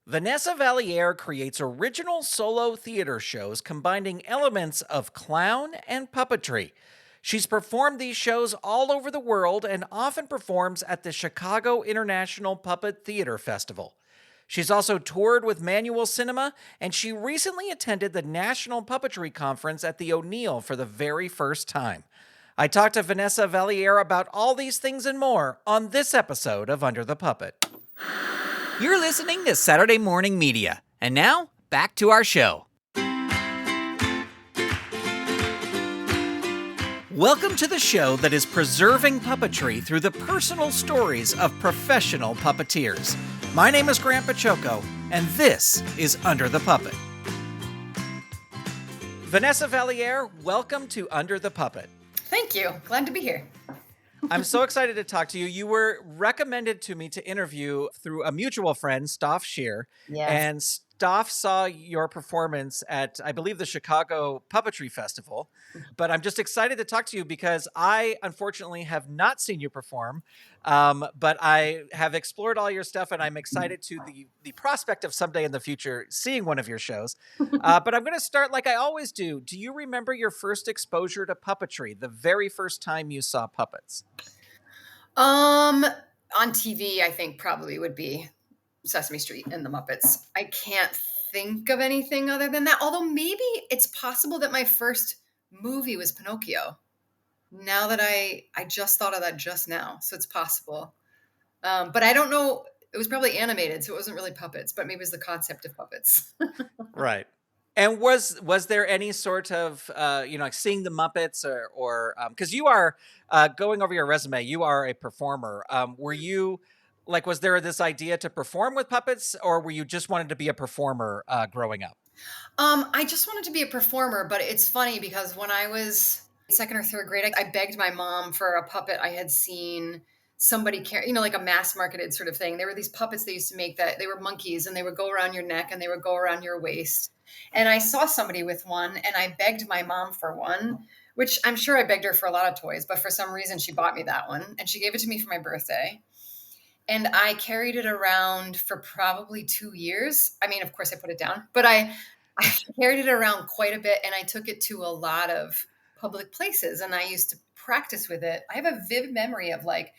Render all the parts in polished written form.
Vanessa Valliere creates original solo theater shows combining elements of clown and puppetry. She's performed these shows all over the world and often performs at the Chicago International Puppet Theater Festival. She's also toured with Manual Cinema, and she recently attended the National Puppetry Conference at the O'Neill for the very first time. I talked to Vanessa Valliere about all these things and more on this episode of Under the Puppet. You're listening to Saturday Morning Media. And now, back to our show. Welcome to the show that is preserving puppetry through the personal stories of professional puppeteers. My name is Grant Pachoco, and this is Under the Puppet. Vanessa Valliere, welcome to Under the Puppet. Thank you. Glad to be here. I'm so excited to talk to you. You were recommended to me to interview through a mutual friend, Stoff Shear. Yes. And Stoff saw your performance at, I believe, the Chicago Puppetry Festival. But I'm just excited to talk to you because I, unfortunately, have not seen you perform. But I have explored all your stuff, and I'm excited to the prospect of someday in the future seeing one of your shows. But I'm going to start like I always do. Do you remember your first exposure to puppetry, the very first time you saw puppets? On TV, I think probably would be Sesame Street and the Muppets. I can't think of anything other than that. Although maybe it's possible that my first movie was Pinocchio. Now that I just thought of that just now, so it's possible. But I don't know. It was probably animated, so it wasn't really puppets, but maybe it was the concept of puppets. Right. And was there any sort of like seeing the Muppets or because you are going over your resume, you are a performer. Were you like was there this idea to perform with puppets, or were you just wanted to be a performer growing up? I just wanted to be a performer, but it's funny because when I was second or third grade, I begged my mom for a puppet I had seen somebody carry, like a mass marketed sort of thing. There were these puppets they used to make that they were monkeys and they would go around your neck and they would go around your waist. And I saw somebody with one and I begged my mom for one, which I'm sure I begged her for a lot of toys, but for some reason she bought me that one and she gave it to me for my birthday. And I carried it around for probably 2 years. I mean, of course I put it down, but I carried it around quite a bit and I took it to a lot of public places and I used to practice with it. I have a vivid memory of like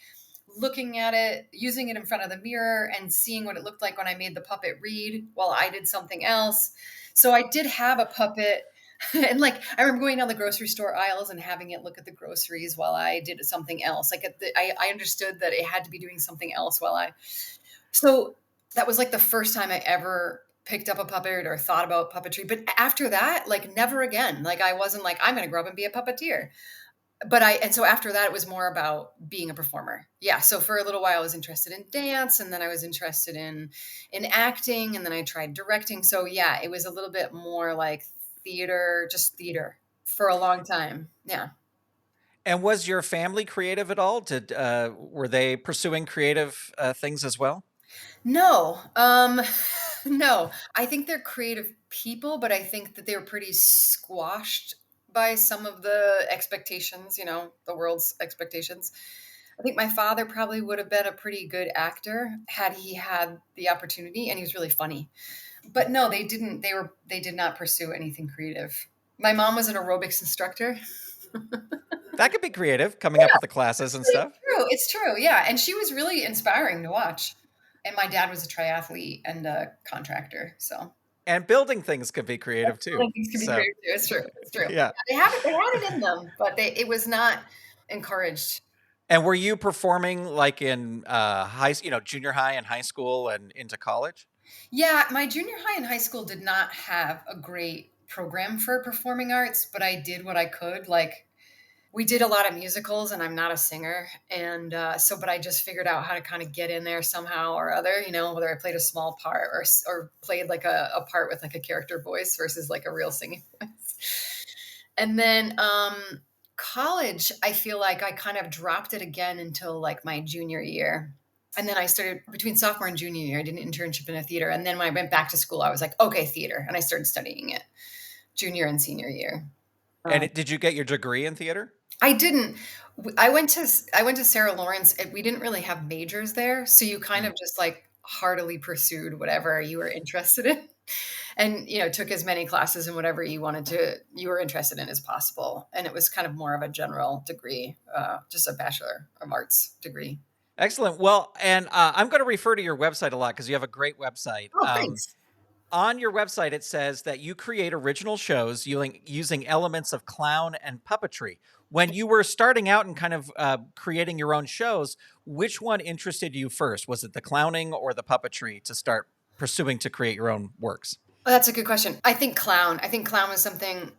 looking at it, using it in front of the mirror and seeing what it looked like when I made the puppet read while I did something else. So I did have a puppet and like I remember going down the grocery store aisles and having it look at the groceries while I did something else. Like I understood that it had to be doing something else so that was like the first time I ever picked up a puppet or thought about puppetry. But after that, like never again. Like I wasn't like, I'm going to grow up and be a puppeteer. And so after that, it was more about being a performer. Yeah. So for a little while, I was interested in dance and then I was interested in acting and then I tried directing. So yeah, it was a little bit more like just theater for a long time. Yeah. And was your family creative at all? Were they pursuing creative things as well? No, no. I think they're creative people, but I think that they were pretty squashed by some of the expectations, the world's expectations. I think my father probably would have been a pretty good actor had he had the opportunity, and he was really funny. But no, they didn't. They did not pursue anything creative. My mom was an aerobics instructor. That could be creative, coming up with the classes and It's stuff. true. It's true. Yeah. And she was really inspiring to watch. And my dad was a triathlete and a contractor. So And building things could be creative too. things can be So, creative too. It's true. It's true. yeah. They had it in them, but it was not encouraged. And were you performing like in junior high and high school and into college? Yeah. My junior high and high school did not have a great program for performing arts, but I did what I could. Like we did a lot of musicals and I'm not a singer. And but I just figured out how to kind of get in there somehow or other, whether I played a small part or played like a part with like a character voice versus like a real singing voice. And then college, I feel like I kind of dropped it again until like my junior year. And then I started between sophomore and junior year, I did an internship in a theater. And then when I went back to school, I was like, okay, theater. And I started studying it junior and senior year. And did you get your degree in theater? I didn't. I went to Sarah Lawrence. And we didn't really have majors there, so you kind of just like heartily pursued whatever you were interested in and, took as many classes in whatever you were interested in as possible. And it was kind of more of a general degree, just a Bachelor of Arts degree. Excellent. Well, and I'm going to refer to your website a lot because you have a great website. Oh, thanks. On your website, it says that you create original shows using elements of clown and puppetry. When you were starting out and kind of creating your own shows, which one interested you first? Was it the clowning or the puppetry to start pursuing to create your own works? Well, that's a good question. I think clown. I think clown was something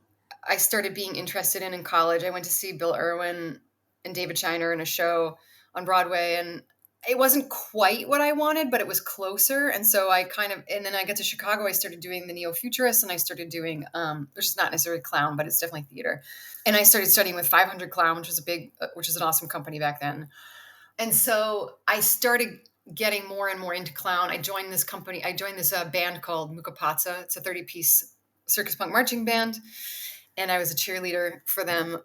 I started being interested in college. I went to see Bill Irwin and David Shiner in a show on Broadway, and it wasn't quite what I wanted, but it was closer. And so and then I got to Chicago. I started doing the Neo Futurists, and I started doing, which is not necessarily clown, but it's definitely theater. And I started studying with 500 Clown, which was an awesome company back then. And so I started getting more and more into clown. I joined this company. I joined this band called Mucca Pazza. It's a 30-piece circus punk marching band. And I was a cheerleader for them,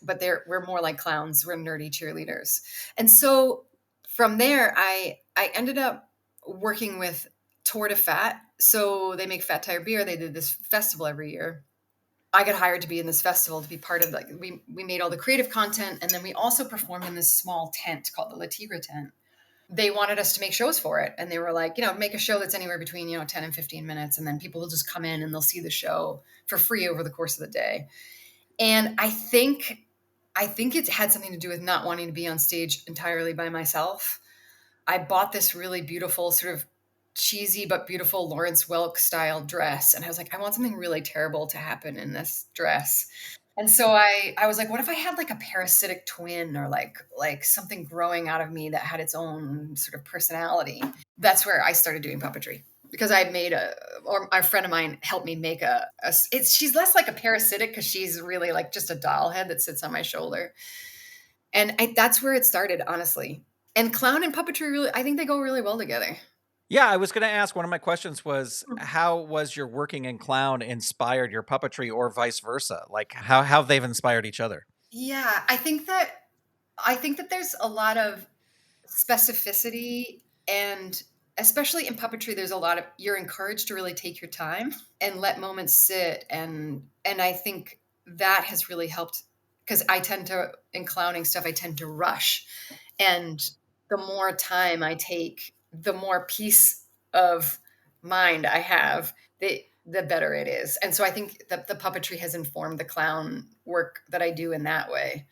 but we're more like clowns. We're nerdy cheerleaders. And so from there, I ended up working with Tour de Fat. So they make Fat Tire beer. They did this festival every year. I got hired to be in this festival to be part of, like, we made all the creative content, and then we also performed in this small tent called the La Tigre tent. They wanted us to make shows for it, and they were like, make a show that's anywhere between 10 and 15 minutes, and then people will just come in and they'll see the show for free over the course of the day. And I think it had something to do with not wanting to be on stage entirely by myself. I bought this really beautiful, sort of cheesy but beautiful Lawrence Welk style dress. And I was like, I want something really terrible to happen in this dress. And so I was like, what if I had like a parasitic twin, or like something growing out of me that had its own sort of personality? That's where I started doing puppetry, because or a friend of mine helped me make she's less like a parasitic, because she's really like just a doll head that sits on my shoulder. And that's where it started, honestly. And clown and puppetry, really, I think they go really well together. Yeah, I was going to ask, one of my questions was, how was your working in clown inspired your puppetry, or vice versa? Like how they've inspired each other? Yeah, I think that there's a lot of specificity, and especially in puppetry, there's a lot of you're encouraged to really take your time and let moments sit, and I think that has really helped, because I tend to, in clowning stuff, I tend to rush. And the more time I take, the more peace of mind I have, the better it is. And so I think that the puppetry has informed the clown work that I do in that way.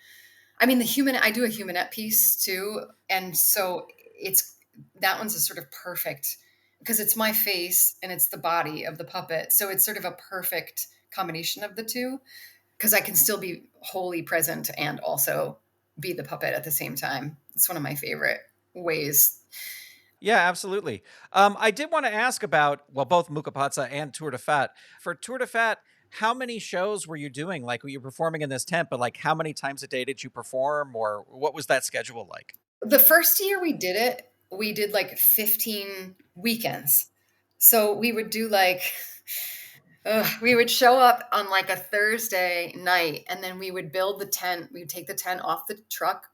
I mean, I do a humanette piece too. And so it's, that one's a sort of perfect, because it's my face and it's the body of the puppet. So it's sort of a perfect combination of the two, because I can still be wholly present and also be the puppet at the same time. It's one of my favorite ways. Yeah, absolutely. I did want to ask about, well, both Mucca Pazza and Tour de Fat. For Tour de Fat, how many shows were you doing? Like, were you performing in this tent, but like how many times a day did you perform, or what was that schedule like? The first year we did it, we did like 15 weekends. So we would do like, we would show up on like a Thursday night, and then we would build the tent. We would take the tent off the truck.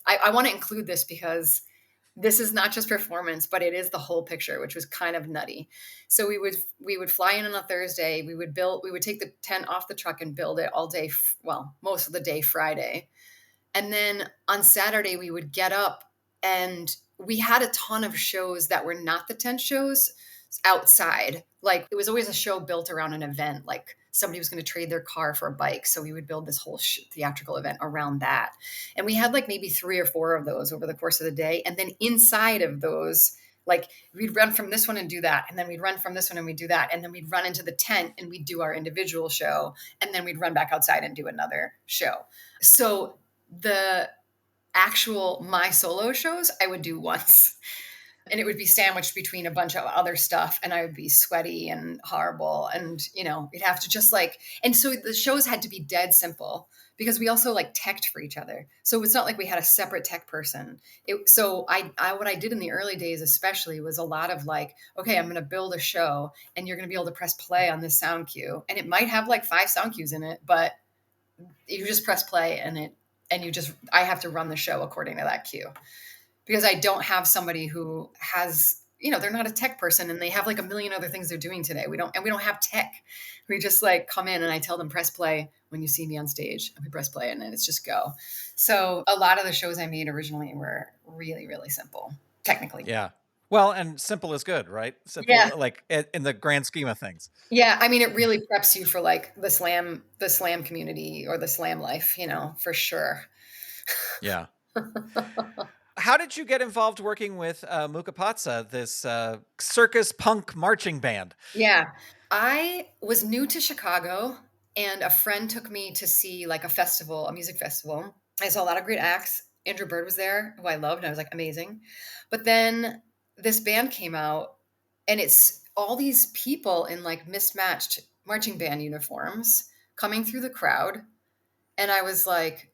I want to include this because this is not just performance, but it is the whole picture, which was kind of nutty. So we would fly in on a Thursday. We would take the tent off the truck and build it all day. Well, most of the day Friday. And then on Saturday, we would get up, and we had a ton of shows that were not the tent shows outside. Like, it was always a show built around an event. Like, somebody was going to trade their car for a bike. So we would build this whole theatrical event around that. And we had like maybe 3 or 4 of those over the course of the day. And then inside of those, like, we'd run from this one and do that. And then we'd run from this one and we'd do that. And then we'd run into the tent and we'd do our individual show. And then we'd run back outside and do another show. So the actual my solo shows I would do once, and it would be sandwiched between a bunch of other stuff, and I would be sweaty and horrible, and we'd have to just like, and so the shows had to be dead simple, because we also like teched for each other. So it's not like we had a separate tech person. So I what I did in the early days especially was a lot of like, okay, I'm going to build a show, and you're going to be able to press play on this sound cue, and it might have like 5 sound cues in it, but you just press play, I have to run the show according to that cue, because I don't have somebody who has, they're not a tech person and they have like a million other things they're doing today. We don't have tech. We just like come in and I tell them press play when you see me on stage, and we press play and then it's just go. So a lot of the shows I made originally were really, really simple, technically. Yeah. Well, and simple is good, right? Yeah. Simple, like in the grand scheme of things. Yeah. I mean, it really preps you for like the slam community or the slam life, for sure. Yeah. How did you get involved working with Mucca Pazza, this circus punk marching band? Yeah. I was new to Chicago and a friend took me to see like a festival, a music festival. I saw a lot of great acts. Andrew Bird was there, who I loved, and I was like, amazing. But then this band came out and it's all these people in like mismatched marching band uniforms coming through the crowd. And I was like,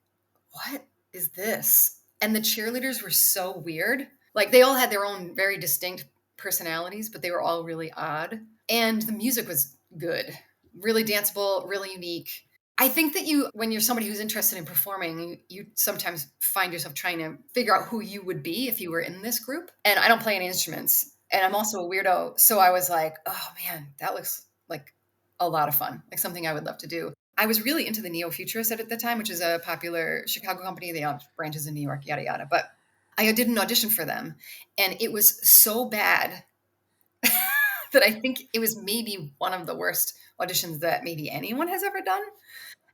what is this? And the cheerleaders were so weird. Like they all had their own very distinct personalities, but they were all really odd. And the music was good, really danceable, really unique. I think that when you're somebody who's interested in performing, you sometimes find yourself trying to figure out who you would be if you were in this group. And I don't play any instruments, and I'm also a weirdo. So I was like, oh man, that looks like a lot of fun, like something I would love to do. I was really into the Neo Futurists at the time, which is a popular Chicago company. They have branches in New York, yada yada. But I did an audition for them, and it was so bad that I think it was maybe one of the worst auditions that maybe anyone has ever done.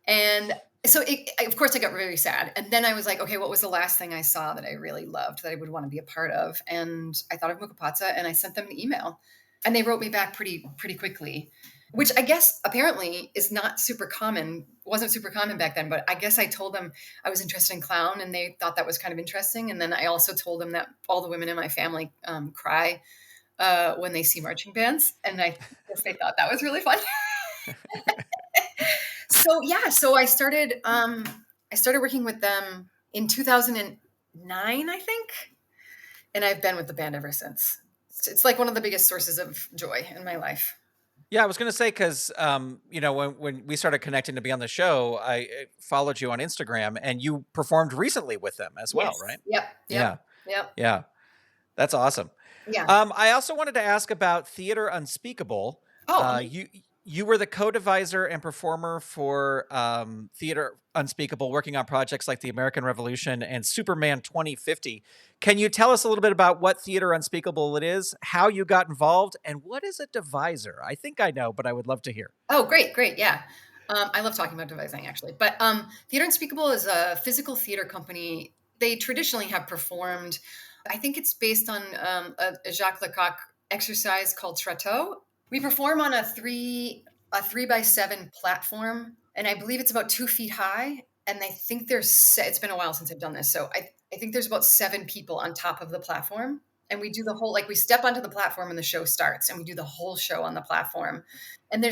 And so, of course, I got very sad. And then I was like, okay, what was the last thing I saw that I really loved that I would want to be a part of? And I thought of Mucca Pazza, and I sent them an email, and they wrote me back pretty quickly, which I guess apparently is not super common. Wasn't super common back then, but I guess I told them I was interested in clown, and they thought that was kind of interesting. And then I also told them that all the women in my family cry when they see marching bands, and I guess they thought that was really fun. So yeah, so I started working with them in 2009, I think, and I've been with the band ever since. It's like one of the biggest sources of joy in my life. Yeah, I was going to say because when we started connecting to be on the show, I followed you on Instagram, and you performed recently with them as well, Yes. right? Yep. Yep. Yeah, Yep. yeah, that's awesome. Yeah. I also wanted to ask about Theater Unspeakable. Oh, You were the co-deviser and performer for Theater Unspeakable, working on projects like the American Revolution and Superman 2050. Can you tell us a little bit about what Theater Unspeakable it is, how you got involved, and what is a deviser? I think I know, but I would love to hear. oh, great, great, yeah. I love talking about devising actually, but Theater Unspeakable is a physical theater company. They traditionally have performed. I think it's based on a Jacques Lecoq exercise called Trotteau. We perform on a 3x7 platform, and I believe it's about 2 feet high. And I think it's been a while since I've done this, so I think there's about 7 people on top of the platform, and we do the whole like we step onto the platform and the show starts, and we do the whole show on the platform. And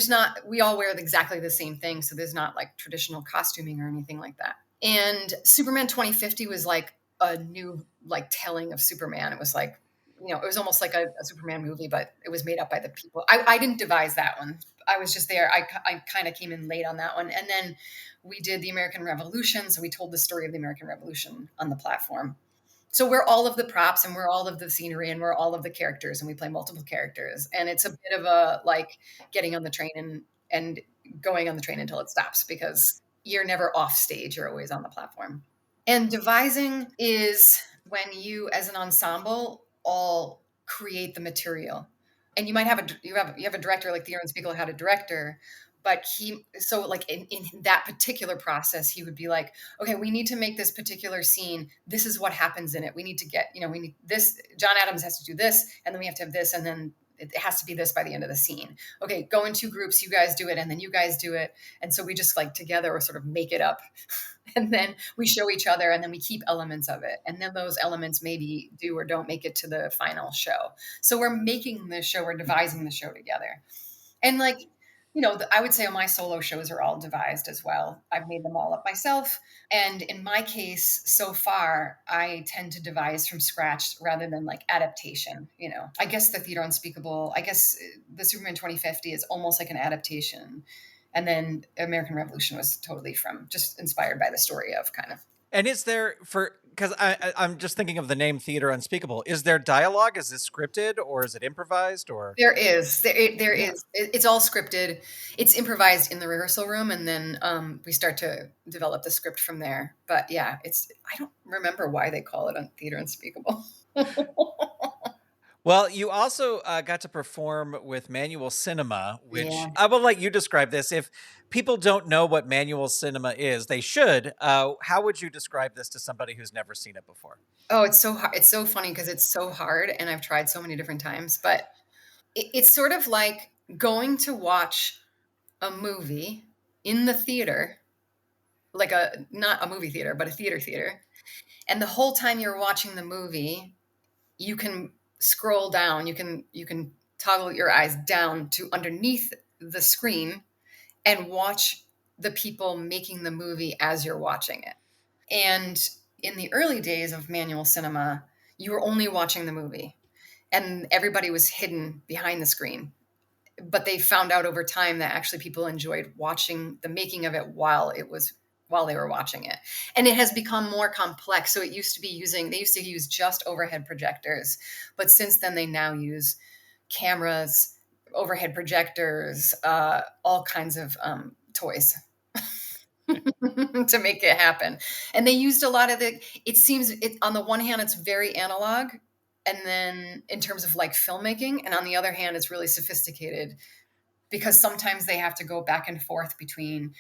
we all wear exactly the same thing, so there's not like traditional costuming or anything like that. And Superman 2050 was like a new like telling of Superman. It was like, it was almost like a Superman movie, but it was made up by the people. I didn't devise that one. I was just there. I kind of came in late on that one. And then we did the American Revolution. So we told the story of the American Revolution on the platform. So we're all of the props and we're all of the scenery and we're all of the characters and we play multiple characters. And it's a bit of a like getting on the train and going on the train until it stops because you're never off stage. You're always on the platform. And devising is when you, as an ensemble, all create the material. And you might have a director like Theron Spiegel had a director, but like in that particular process, he would be like, okay, we need to make this particular scene. This is what happens in it. We need to get, we need this. John Adams has to do this, and then we have to have this, and then it has to be this by the end of the scene. Okay, go in two groups. You guys do it, and then you guys do it, and so we just like together or sort of make it up, and then we show each other, and then we keep elements of it, and then those elements maybe do or don't make it to the final show. So we're making the show, we're devising the show together, and like I would say my solo shows are all devised as well. I've made them all up myself. And in my case, so far, I tend to devise from scratch rather than like adaptation. I guess the Theater Unspeakable, I guess the Superman 2050 is almost like an adaptation. And then American Revolution was totally just inspired by the story of kind of. And is there for because I'm just thinking of the name Theater Unspeakable. Is there dialogue? Is this scripted or is it improvised or There yeah. is. It's all scripted. It's improvised in the rehearsal room, and then, we start to develop the script from there. But, yeah, it's I don't remember why they call it on Theater Unspeakable. Well, you also got to perform with Manual Cinema, which Yeah. I will let you describe this. If people don't know what Manual Cinema is, they should. How would you describe this to somebody who's never seen it before? Oh, it's so funny because it's so hard, and I've tried so many different times, but it's sort of like going to watch a movie in the theater, like a not a movie theater, but a theater, and the whole time you're watching the movie, you can scroll down, you can toggle your eyes down to underneath the screen and watch the people making the movie as you're watching it. And in the early days of manual cinema, you were only watching the movie and everybody was hidden behind the screen. But they found out over time that actually people enjoyed watching the making of it while they were watching it. And it has become more complex. So they used to use just overhead projectors, but since then they now use cameras, overhead projectors, all kinds of toys to make it happen. And they used a lot of it seems it on the one hand it's very analog, and then in terms of like filmmaking, and on the other hand it's really sophisticated because sometimes they have to go back and forth between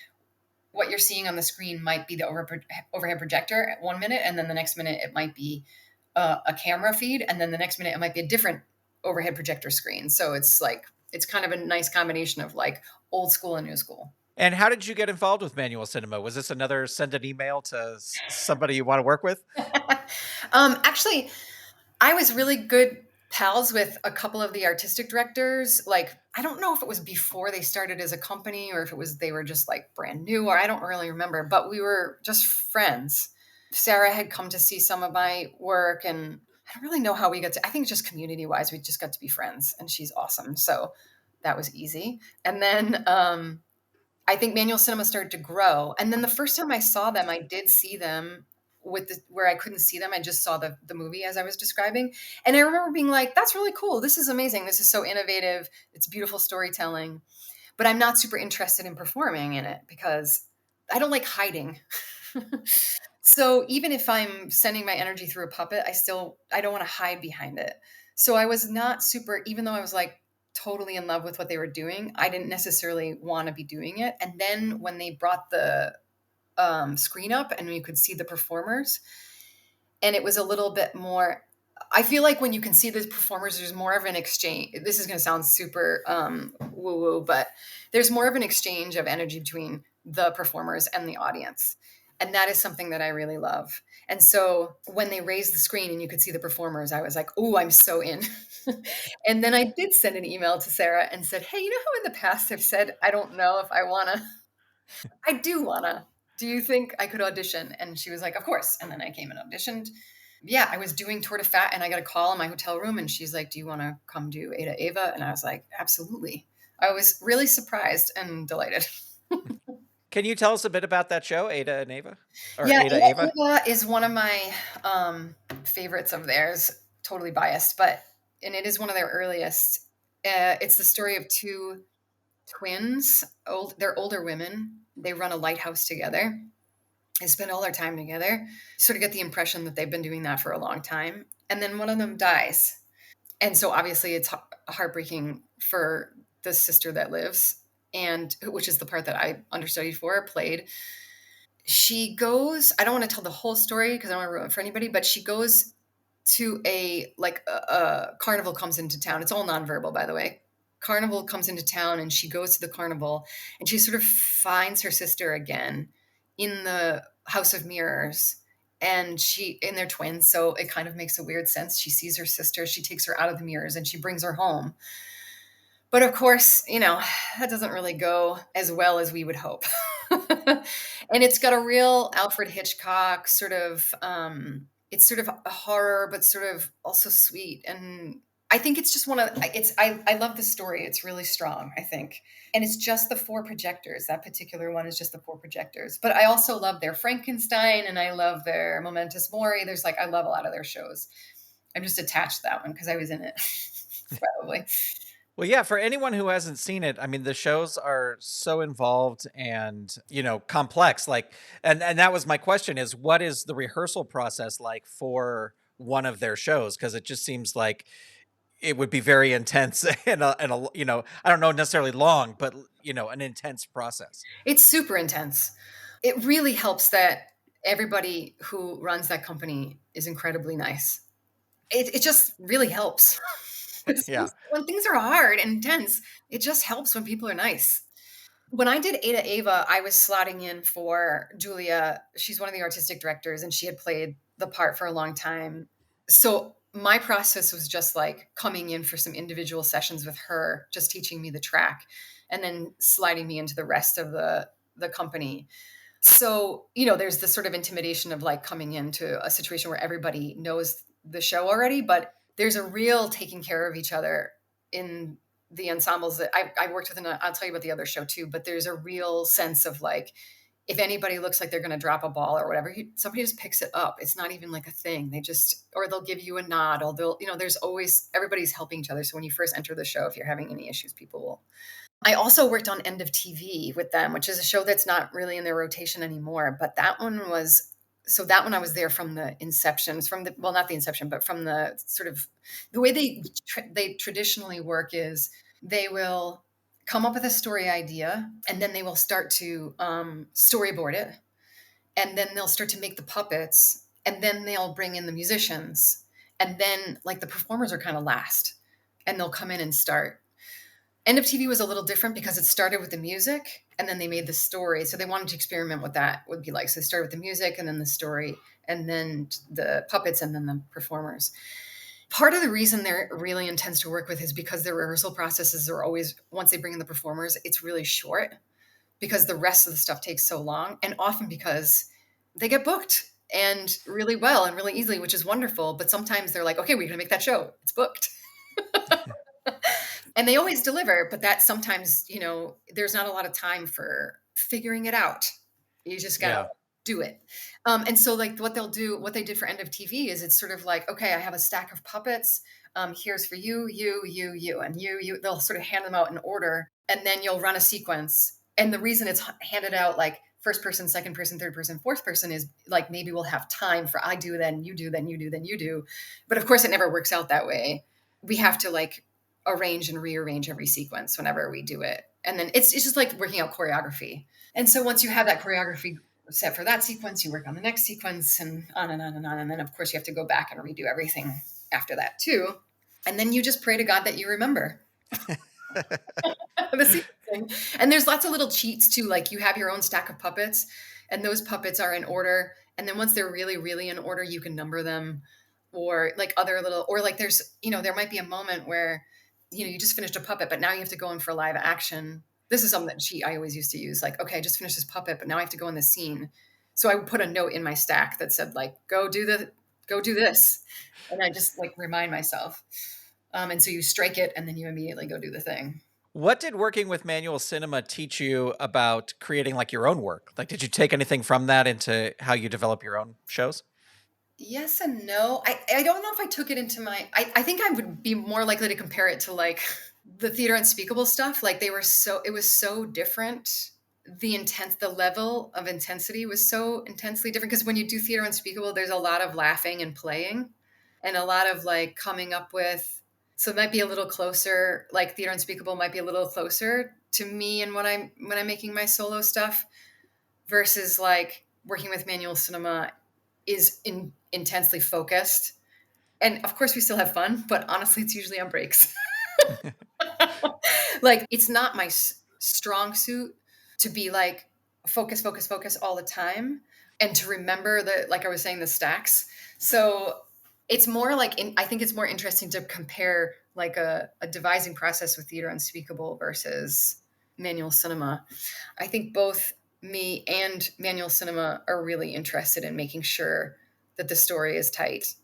what you're seeing on the screen might be the overhead projector at 1 minute, and then the next minute it might be a camera feed, and then the next minute it might be a different overhead projector screen. So it's kind of a nice combination of like old school and new school. And how did you get involved with Manual Cinema? Was this another send an email to somebody you want to work with? Actually, I was really good pals with a couple of the artistic directors. Like, I don't know if it was before they started as a company or if it was they were just like brand new, or I don't really remember, but we were just friends. Sarah had come to see some of my work, and I don't really know how we got to, I think just community wise, we just got to be friends, and she's awesome. So that was easy. And then I think manual cinema started to grow. And then the first time I saw them, I did see them where I couldn't see them. I just saw the movie as I was describing. And I remember being like, that's really cool. This is amazing. This is so innovative. It's beautiful storytelling. But I'm not super interested in performing in it because I don't like hiding. So even if I'm sending my energy through a puppet, I don't want to hide behind it. So I was not super, even though I was like totally in love with what they were doing, I didn't necessarily want to be doing it. And then when they brought the screen up and you could see the performers, and it was a little bit more, I feel like when you can see the performers, there's more of an exchange. This is going to sound super woo woo, but there's more of an exchange of energy between the performers and the audience. And that is something that I really love. And so when they raised the screen and you could see the performers, I was like, oh, I'm so in. And then I did send an email to Sarah and said, hey, you know how in the past I've said, I don't know if I want to, I do want to. Do you think I could audition? And she was like, of course. And then I came and auditioned. Yeah, I was doing Tour de Fat and I got a call in my hotel room and she's like, do you want to come do Ada Ava? And I was like, absolutely. I was really surprised and delighted. Can you tell us a bit about that show, Ada and Ava? Or Yeah, Ada Ada Ava? Ava is one of my favorites of theirs. Totally biased, but and it is one of their earliest. It's the story of two twins. They're older women. They run a lighthouse together. They spend all their time together. You sort of get the impression that they've been doing that for a long time. And then one of them dies. And so obviously it's heartbreaking for the sister that lives, and which is the part that I understudied for, played. She goes, I don't want to tell the whole story because I don't want to ruin it for anybody, but she goes to a carnival comes into town. It's all nonverbal, by the way. Carnival comes into town and she goes to the carnival and she sort of finds her sister again in the House of Mirrors. And they're twins, so it kind of makes a weird sense. She sees her sister, she takes her out of the mirrors and she brings her home. But of course, that doesn't really go as well as we would hope. And it's got a real Alfred Hitchcock sort of, it's sort of a horror, but sort of also sweet. And I think it's just one of it's I love the story. It's really strong, I think. And it's just the four projectors. That particular one is just the four projectors. But I also love their Frankenstein and I love their Momentous Mori. There's like I love a lot of their shows. I'm just attached to that one because I was in it. Probably. Well, yeah, for anyone who hasn't seen it, I mean, the shows are so involved and, complex. Like, and that was my question is what is the rehearsal process like for one of their shows? Because it just seems like it would be very intense and I don't know necessarily long, but an intense process. It's super intense. It really helps that everybody who runs that company is incredibly nice. It just really helps. Yeah. When things are hard and intense, it just helps when people are nice. When I did Ada Ava, I was slotting in for Julia. She's one of the artistic directors, and she had played the part for a long time. So my process was just like coming in for some individual sessions with her, just teaching me the track, and then sliding me into the rest of the company. So, there's this sort of intimidation of like coming into a situation where everybody knows the show already, but there's a real taking care of each other in the ensembles that I worked with. And I'll tell you about the other show too, but there's a real sense of like, if anybody looks like they're going to drop a ball or whatever, somebody just picks it up. It's not even like a thing. Or they'll give you a nod, or there's always, everybody's helping each other. So when you first enter the show, if you're having any issues, people will. I also worked on End of TV with them, which is a show that's not really in their rotation anymore. But that one I was there from the inception, well, not the inception, but from the sort of the way they traditionally work is they will come up with a story idea and then they will start to storyboard it. And then they'll start to make the puppets and then they'll bring in the musicians. And then like the performers are kind of last and they'll come in and start. End of TV was a little different because it started with the music and then they made the story. So they wanted to experiment what that would be like. So they started with the music and then the story and then the puppets and then the performers. Part of the reason they're really intense to work with is because their rehearsal processes are always, once they bring in the performers, it's really short because the rest of the stuff takes so long. And often because they get booked and really well and really easily, which is wonderful. But sometimes they're like, okay, we're going to make that show. It's booked. And they always deliver, but that sometimes, there's not a lot of time for figuring it out. You just got to Yeah. do it. And so like what they did for End of TV is it's sort of like, okay, I have a stack of puppets. Here's for you, and you. They'll sort of hand them out in order and then you'll run a sequence. And the reason it's handed out like first person, second person, third person, fourth person is like, maybe we'll have time for I do, then you do, then you do, then you do. But of course it never works out that way. We have to like arrange and rearrange every sequence whenever we do it. And then it's just like working out choreography. And so once you have that choreography set for that sequence, you work on the next sequence and on and on and on. And then of course you have to go back and redo everything after that too. And then you just pray to God that you remember the sequencing. And there's lots of little cheats too. Like you have your own stack of puppets and those puppets are in order. And then once they're really, really in order, you can number them or like other little, or like there's, there might be a moment where you just finished a puppet, but now you have to go in for live action. This is something that I always used to use. Like, okay, I just finished this puppet, but now I have to go in the scene. So I would put a note in my stack that said like, go do this. And I just like remind myself. And so you strike it and then you immediately go do the thing. What did working with manual cinema teach you about creating like your own work? Like, did you take anything from that into how you develop your own shows? Yes and no. I don't know if I took it into I think I would be more likely to compare it to like the Theater Unspeakable stuff. Like it was so different. The level of intensity was so intensely different because when you do Theater Unspeakable, there's a lot of laughing and playing and a lot of like coming up with, so it might be a little closer, like Theater Unspeakable might be a little closer to me and when I'm making my solo stuff versus like working with manual cinema is intensely focused. And of course, we still have fun, but honestly, it's usually on breaks. Like, it's not my strong suit to be like focus, focus, focus all the time and to remember like I was saying, the stacks. So it's more like, I think it's more interesting to compare like a devising process with Theater Unspeakable versus manual cinema. I think both me and manual cinema are really interested in making sure that the story is tight.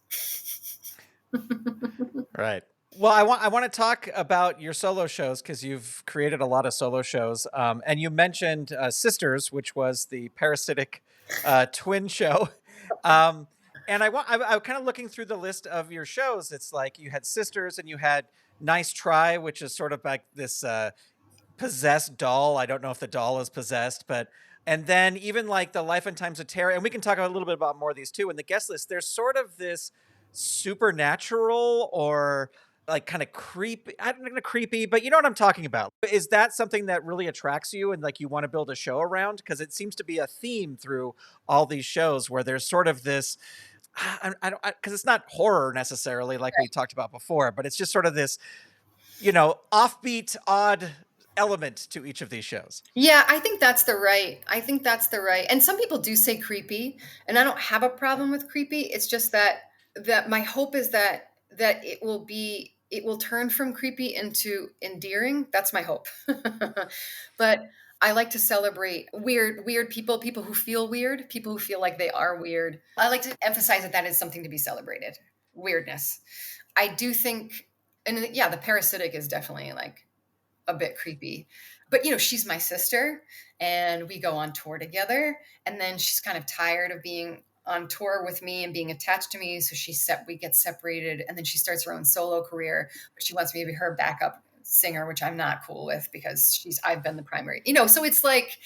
Right. Well, I want to talk about your solo shows because you've created a lot of solo shows, and you mentioned Sisters, which was the parasitic twin show. Um, and I'm kind of looking through the list of your shows. It's like you had Sisters, and you had Nice Try, which is sort of like this possessed doll. I don't know if the doll is possessed, but and then even like the Life and Times of Terror, and we can talk a little bit about more of these too. In the guest list, there's sort of this supernatural or like kind of creepy. I don't know, creepy, but you know what I'm talking about. Is that something that really attracts you and like you want to build a show around? Because it seems to be a theme through all these shows where there's sort of this. I don't because it's not horror necessarily like we talked about before, but it's just sort of this offbeat, odd element to each of these shows. Yeah, I think that's the right and some people do say creepy, and I don't have a problem with creepy. It's just that my hope is that it will turn from creepy into endearing. That's my hope. But I like to celebrate weird people, people who feel weird, people who feel like they are weird. I like to emphasize that that is something to be celebrated. Weirdness. I do think and yeah, the parasitic is definitely like a bit creepy. But she's my sister and we go on tour together and then she's kind of tired of being on tour with me and being attached to me so we get separated and then she starts her own solo career but she wants me to be her backup singer which I'm not cool with because she's I've been the primary. So it's like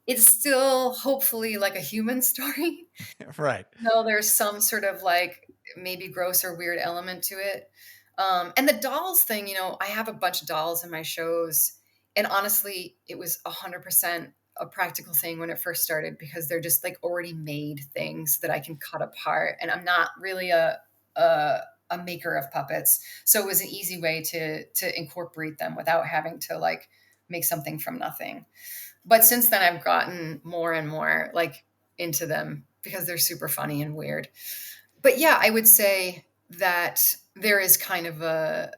it's still hopefully like a human story. Right. No, there's some sort of like maybe gross or weird element to it. And the dolls thing, I have a bunch of dolls in my shows. And honestly, it was 100% a practical thing when it first started because they're just like already made things that I can cut apart. And I'm not really a maker of puppets. So it was an easy way to incorporate them without having to like make something from nothing. But since then, I've gotten more and more like into them because they're super funny and weird. But yeah, I would say that there is kind of a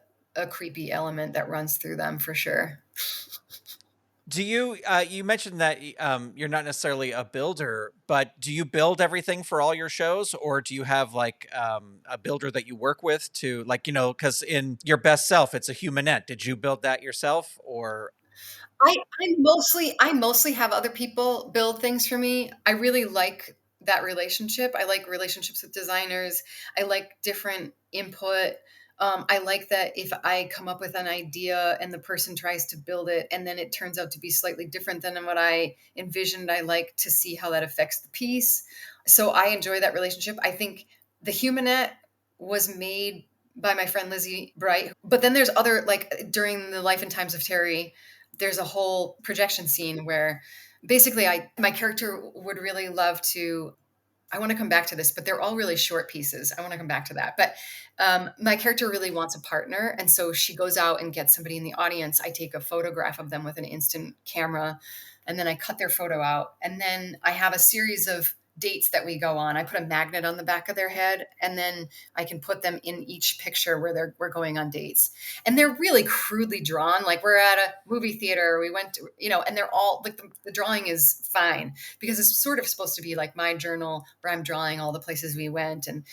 creepy element that runs through them for sure. Do you you mentioned that you're not necessarily a builder, but do you build everything for all your shows or do you have like a builder that you work with to like, cuz in your best self it's a humanette. Did you build that yourself or I mostly have other people build things for me. I really like that relationship. I like relationships with designers. I like different input. I like that if I come up with an idea and the person tries to build it and then it turns out to be slightly different than what I envisioned, I like to see how that affects the piece. So I enjoy that relationship. I think the Humanette was made by my friend Lizzie Bright. But then there's other like during the Life and Times of Terry, there's a whole projection scene where basically I my character would really love to I want to come back to this, but they're all really short pieces. I want to come back to that. But my character really wants a partner. And so she goes out and gets somebody in the audience. I take a photograph of them with an instant camera, and then I cut their photo out. And then I have a series of dates that we go on. I put a magnet on the back of their head, and then I can put them in each picture where we're going on dates. And they're really crudely drawn. Like we're at a movie theater, we went to, and they're all like the drawing is fine because it's sort of supposed to be like my journal where I'm drawing all the places we went. And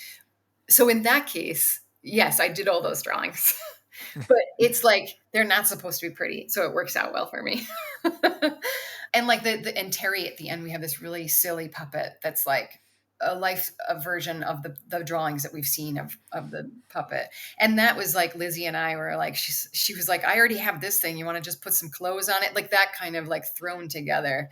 so in that case, yes, I did all those drawings. But it's like they're not supposed to be pretty, so it works out well for me. And like and Terry at the end, we have this really silly puppet that's like a version of the drawings that we've seen of the puppet. And that was like Lizzie and I were like, she was like, I already have this thing. You want to just put some clothes on it? Like that kind of like thrown together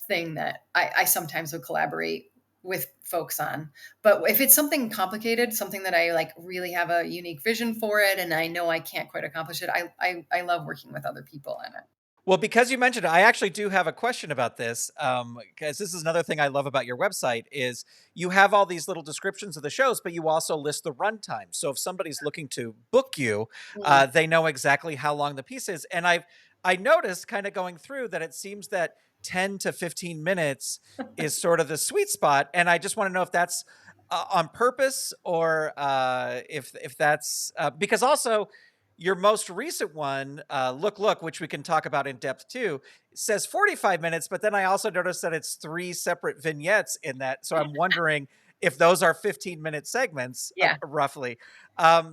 thing that I sometimes would collaborate with folks on. But if it's something complicated, something that I like really have a unique vision for it and I know I can't quite accomplish it, I love working with other people in it. Well, because you mentioned it, I actually do have a question about this. Because this is another thing I love about your website is you have all these little descriptions of the shows, but you also list the runtime. So if somebody's looking to book you, Mm. they know exactly how long the piece is. And I noticed kind of going through that it seems that 10 to 15 minutes is sort of the sweet spot. And I just want to know if that's on purpose or if that's because also your most recent one, Look, which we can talk about in depth too, says 45 minutes, but then I also noticed that it's three separate vignettes in that. So I'm wondering, if those are 15-minute segments, Yeah. roughly.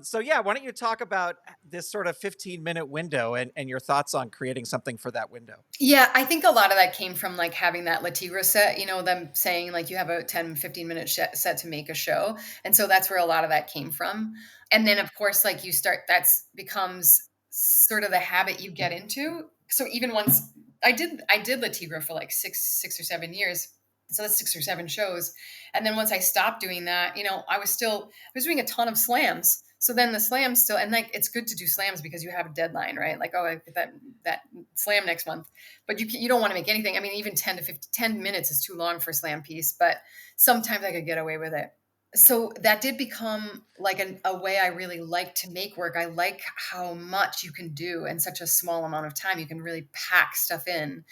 So yeah, why don't you talk about this sort of 15-minute window and your thoughts on creating something for that window? Yeah, I think a lot of that came from, like, having that Latigra set, them saying, like, you have a 10, 15-minute set to make a show, and so that's where a lot of that came from, and then, of course, like, you start that's becomes sort of the habit you get into, so even once I did Latigra for, like, 6 or 7 years, so that's 6 or 7 shows, and then once I stopped doing that, I was doing a ton of slams, so then the slams still and, like, it's good to do slams because you have a deadline, right? Like, "Oh, I get that slam next month." But you don't want to make anything. I mean, even 10 to 15, 10 minutes is too long for a slam piece, but sometimes I could get away with it. So that did become like a way I really like to make work. I like how much you can do in such a small amount of time. You can really pack stuff in.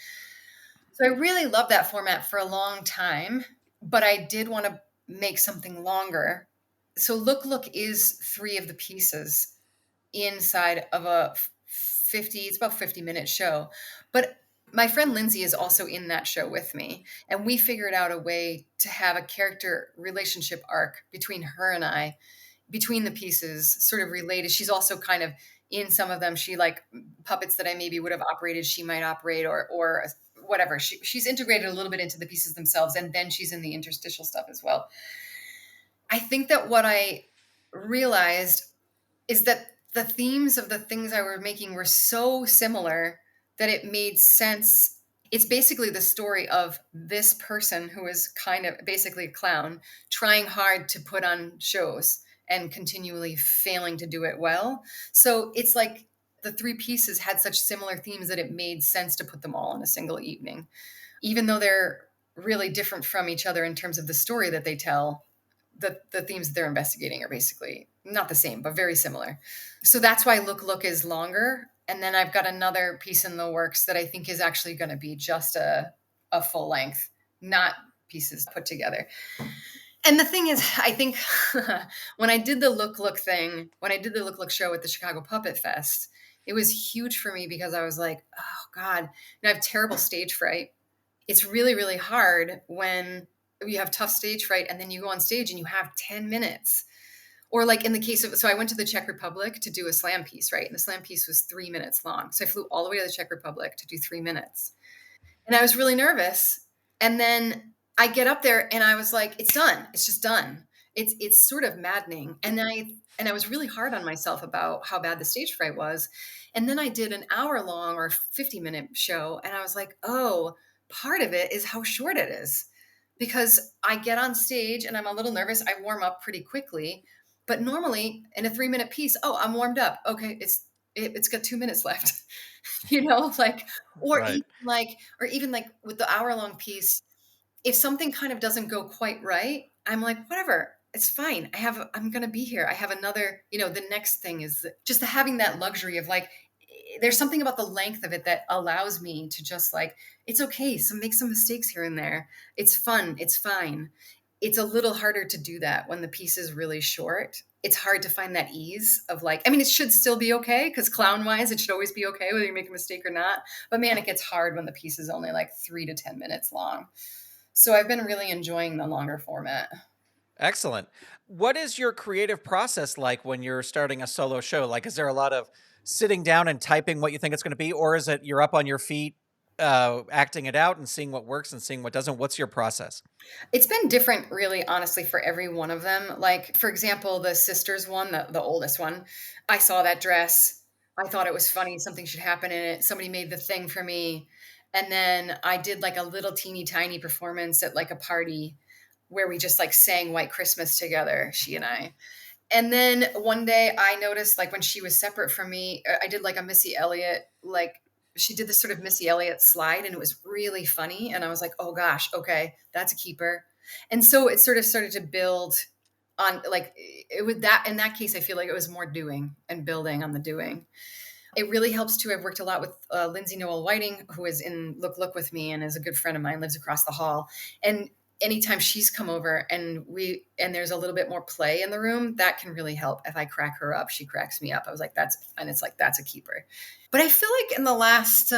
So I really loved that format for a long time, but I did want to make something longer. So Look is three of the pieces inside of a 50 it's about 50-minute show. But my friend Lindsay is also in that show with me, and we figured out a way to have a character relationship arc between her and I, between the pieces, sort of related. She's also kind of in some of them. She like puppets that I maybe would have operated, she might operate or whatever. She's integrated a little bit into the pieces themselves, and then she's in the interstitial stuff as well. I think that what I realized is that the themes of the things I were making were so similar that it made sense. It's basically the story of this person who is kind of basically a clown trying hard to put on shows and continually failing to do it well. So it's like the three pieces had such similar themes that it made sense to put them all in a single evening. Even though they're really different from each other in terms of the story that they tell, the themes that they're investigating are basically not the same, but very similar. So that's why Look is longer. And then I've got another piece in the works that I think is actually going to be just a full length, not pieces put together. And the thing is, I think when I did the when I did the Look show at the Chicago Puppet Fest, it was huge for me because I was like, oh God, I have terrible stage fright. It's really, really hard when you have tough stage fright and then you go on stage and you have 10 minutes. Or like in the case of, so I went to the Czech Republic to do a slam piece, right? And the slam piece was 3 minutes long. So I flew all the way to the Czech Republic to do 3 minutes. And I was really nervous. And then I get up there and I was like, it's done. It's just done. It's sort of maddening. And I was really hard on myself about how bad the stage fright was. And then I did an hour long or 50-minute show and I was like, oh, part of it is how short it is. Because I get on stage and I'm a little nervous. I warm up pretty quickly. But normally in a 3-minute piece, oh, I'm warmed up. Okay, it's got 2 minutes left. Like or Right. even like or even like with the hour-long piece, if something kind of doesn't go quite right, I'm like, whatever, it's fine. I'm going to be here. I have another, the next thing is just having that luxury of like, there's something about the length of it that allows me to just like, it's okay. So make some mistakes here and there. It's fun. It's fine. It's a little harder to do that when the piece is really short. It's hard to find that ease of like, I mean, it should still be okay because clown wise, it should always be okay whether you make a mistake or not. But man, it gets hard when the piece is only like 3 to 10 minutes long. So I've been really enjoying the longer format. Excellent. What is your creative process like when you're starting a solo show? Like, is there a lot of sitting down and typing what you think it's going to be, or is it you're up on your feet, acting it out and seeing what works and seeing what doesn't? What's your process? It's been different, really, honestly, for every one of them. Like, for example, the sisters one, the oldest one, I saw that dress. I thought it was funny. Something should happen in it. Somebody made the thing for me. And then I did like a little teeny tiny performance at like a party where we just like sang White Christmas together, she and I. And then one day I noticed, like, when she was separate from me, I did like a Missy Elliott, like, she did this sort of Missy Elliott slide, and it was really funny. And I was like, oh gosh, okay, that's a keeper. And so it sort of started to build on, like, it would that in that case, I feel like it was more doing and building on the doing. It really helps too. I've worked a lot with Lindsay Noel Whiting, who is in Look with me and is a good friend of mine, lives across the hall. And anytime she's come over and there's a little bit more play in the room, that can really help. If I crack her up, she cracks me up. I was like, it's like, that's a keeper. But I feel like in the last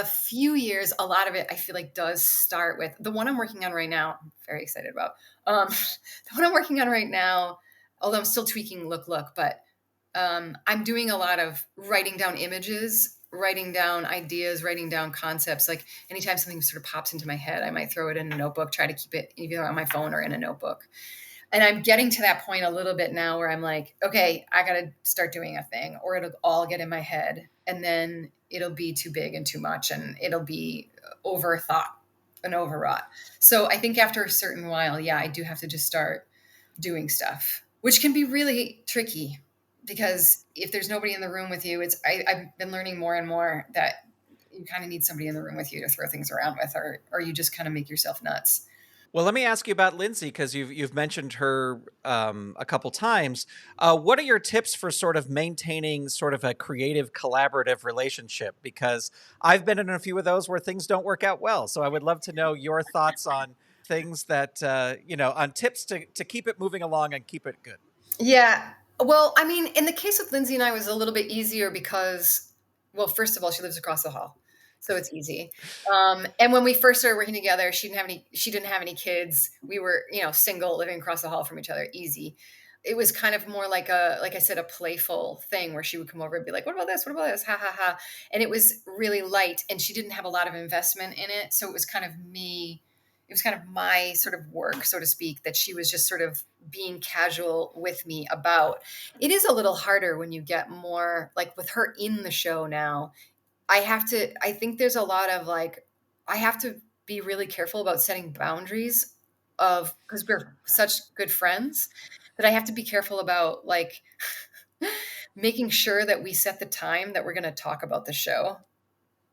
few years, a lot of it I feel like does start with the one I'm working on right now. I'm very excited about the one I'm working on right now. Although I'm still tweaking look, but I'm doing a lot of writing down images, writing down ideas, writing down concepts. Like anytime something sort of pops into my head, I might throw it in a notebook, try to keep it either on my phone or in a notebook. And I'm getting to that point a little bit now where I'm like, okay, I got to start doing a thing, or it'll all get in my head. And then it'll be too big and too much, and it'll be overthought and overwrought. So I think after a certain while, yeah, I do have to just start doing stuff, which can be really tricky because if there's nobody in the room with you, I've been learning more and more that you kind of need somebody in the room with you to throw things around with, or you just kind of make yourself nuts. Well, let me ask you about Lindsay because you've mentioned her a couple times. What are your tips for sort of maintaining sort of a creative, collaborative relationship? Because I've been in a few of those where things don't work out well. So I would love to know your thoughts on things that on tips to keep it moving along and keep it good. Yeah. Well, I mean, in the case with Lindsay and I, it was a little bit easier because, well, first of all, she lives across the hall, so it's easy. And when we first started working together, she didn't have any kids. We were, single, living across the hall from each other, easy. It was kind of more like I said, a playful thing where she would come over and be like, "What about this? What about this? Ha ha ha!" And it was really light, and she didn't have a lot of investment in it, so it was kind of me. It was kind of my sort of work, so to speak, that she was just sort of being casual with me about. It is a little harder when you get more like with her in the show now. I think there's a lot of like, I have to be really careful about setting boundaries of because we're such good friends that I have to be careful about like making sure that we set the time that we're going to talk about the show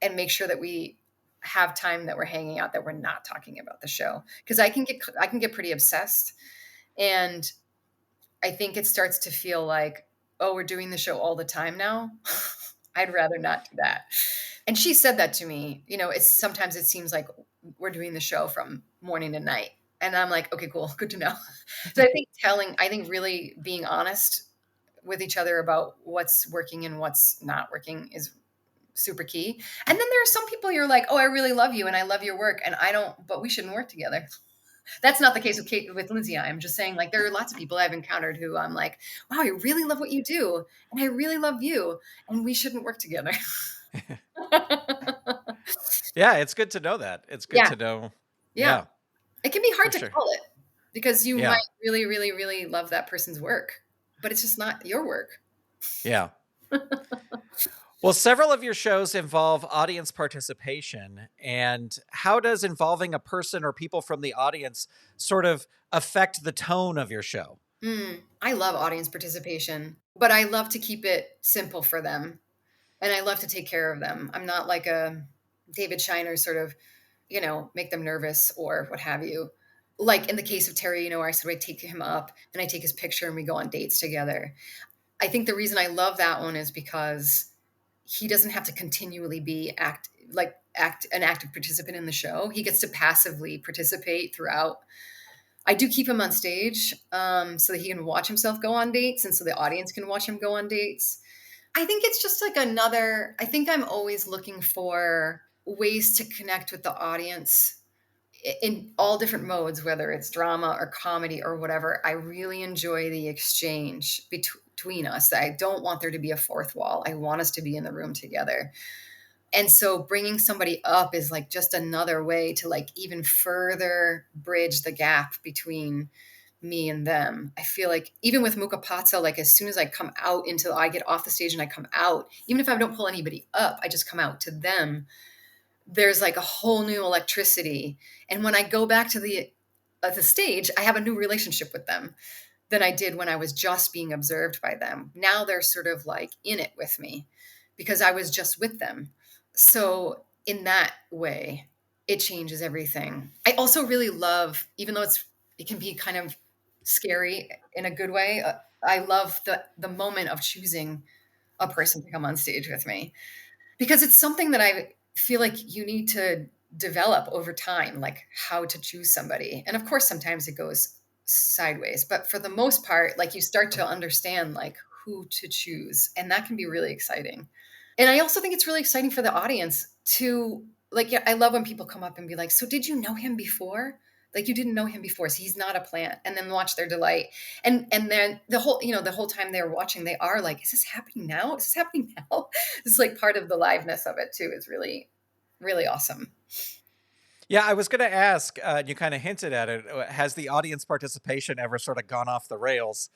and make sure that we have time that we're hanging out that we're not talking about the show because I can get pretty obsessed and I think it starts to feel like, oh, we're doing the show all the time now. I'd rather not do that. And she said that to me. It's sometimes it seems like we're doing the show from morning to night. And I'm like, okay, cool, good to know. So I think really being honest with each other about what's working and what's not working is super key. And then there are some people you're like, oh, I really love you and I love your work and I don't, but we shouldn't work together. That's not the case with with Lindsay. I'm just saying, like, there are lots of people I've encountered who I'm like, wow, I really love what you do, and I really love you, and we shouldn't work together. Yeah, it's good to know that. It's good Yeah, to know. yeah. Yeah, It can be for hard to sure. call it because you might Yeah, really, really, really love that person's work, but it's just not your work. yeah. Well, several of your shows involve audience participation. And how does involving a person or people from the audience sort of affect the tone of your show? I love audience participation, but I love to keep it simple for them, and I love to take care of them. I'm not like a David Shiner sort of make them nervous or what have you. Like in the case of Terry, where I said I take him up and I take his picture and we go on dates together. I think the reason I love that one is because he doesn't have to continually be act an active participant in the show. He gets to passively participate throughout. I do keep him on stage so that he can watch himself go on dates and so the audience can watch him go on dates. I think it's just like I think I'm always looking for ways to connect with the audience in all different modes, whether it's drama or comedy or whatever. I really enjoy the exchange between us. I don't want there to be a fourth wall. I want us to be in the room together. And so bringing somebody up is like just another way to like even further bridge the gap between me and them. I feel like even with Mucca Pazza, like as soon as I get off the stage and I come out, even if I don't pull anybody up, I just come out to them. There's like a whole new electricity. And when I go back to the stage, I have a new relationship with them than I did when I was just being observed by them. Now they're sort of like in it with me because I was just with them. So in that way, it changes everything. I also really love, even though it can be kind of scary in a good way. I love the moment of choosing a person to come on stage with me because it's something that I feel like you need to develop over time, like how to choose somebody. And of course, sometimes it goes sideways, but for the most part, like you start to understand like who to choose. And that can be really exciting. And I also think it's really exciting for the audience to like, yeah, I love when people come up and be like, so did you know him before? Like you didn't know him before, so he's not a plant. And then watch their delight. And then the whole, the whole time they're watching, they are like, is this happening now? Is this happening now? It's like part of the liveness of it too, is really, really awesome. Yeah, I was going to ask, you kind of hinted at it. Has the audience participation ever sort of gone off the rails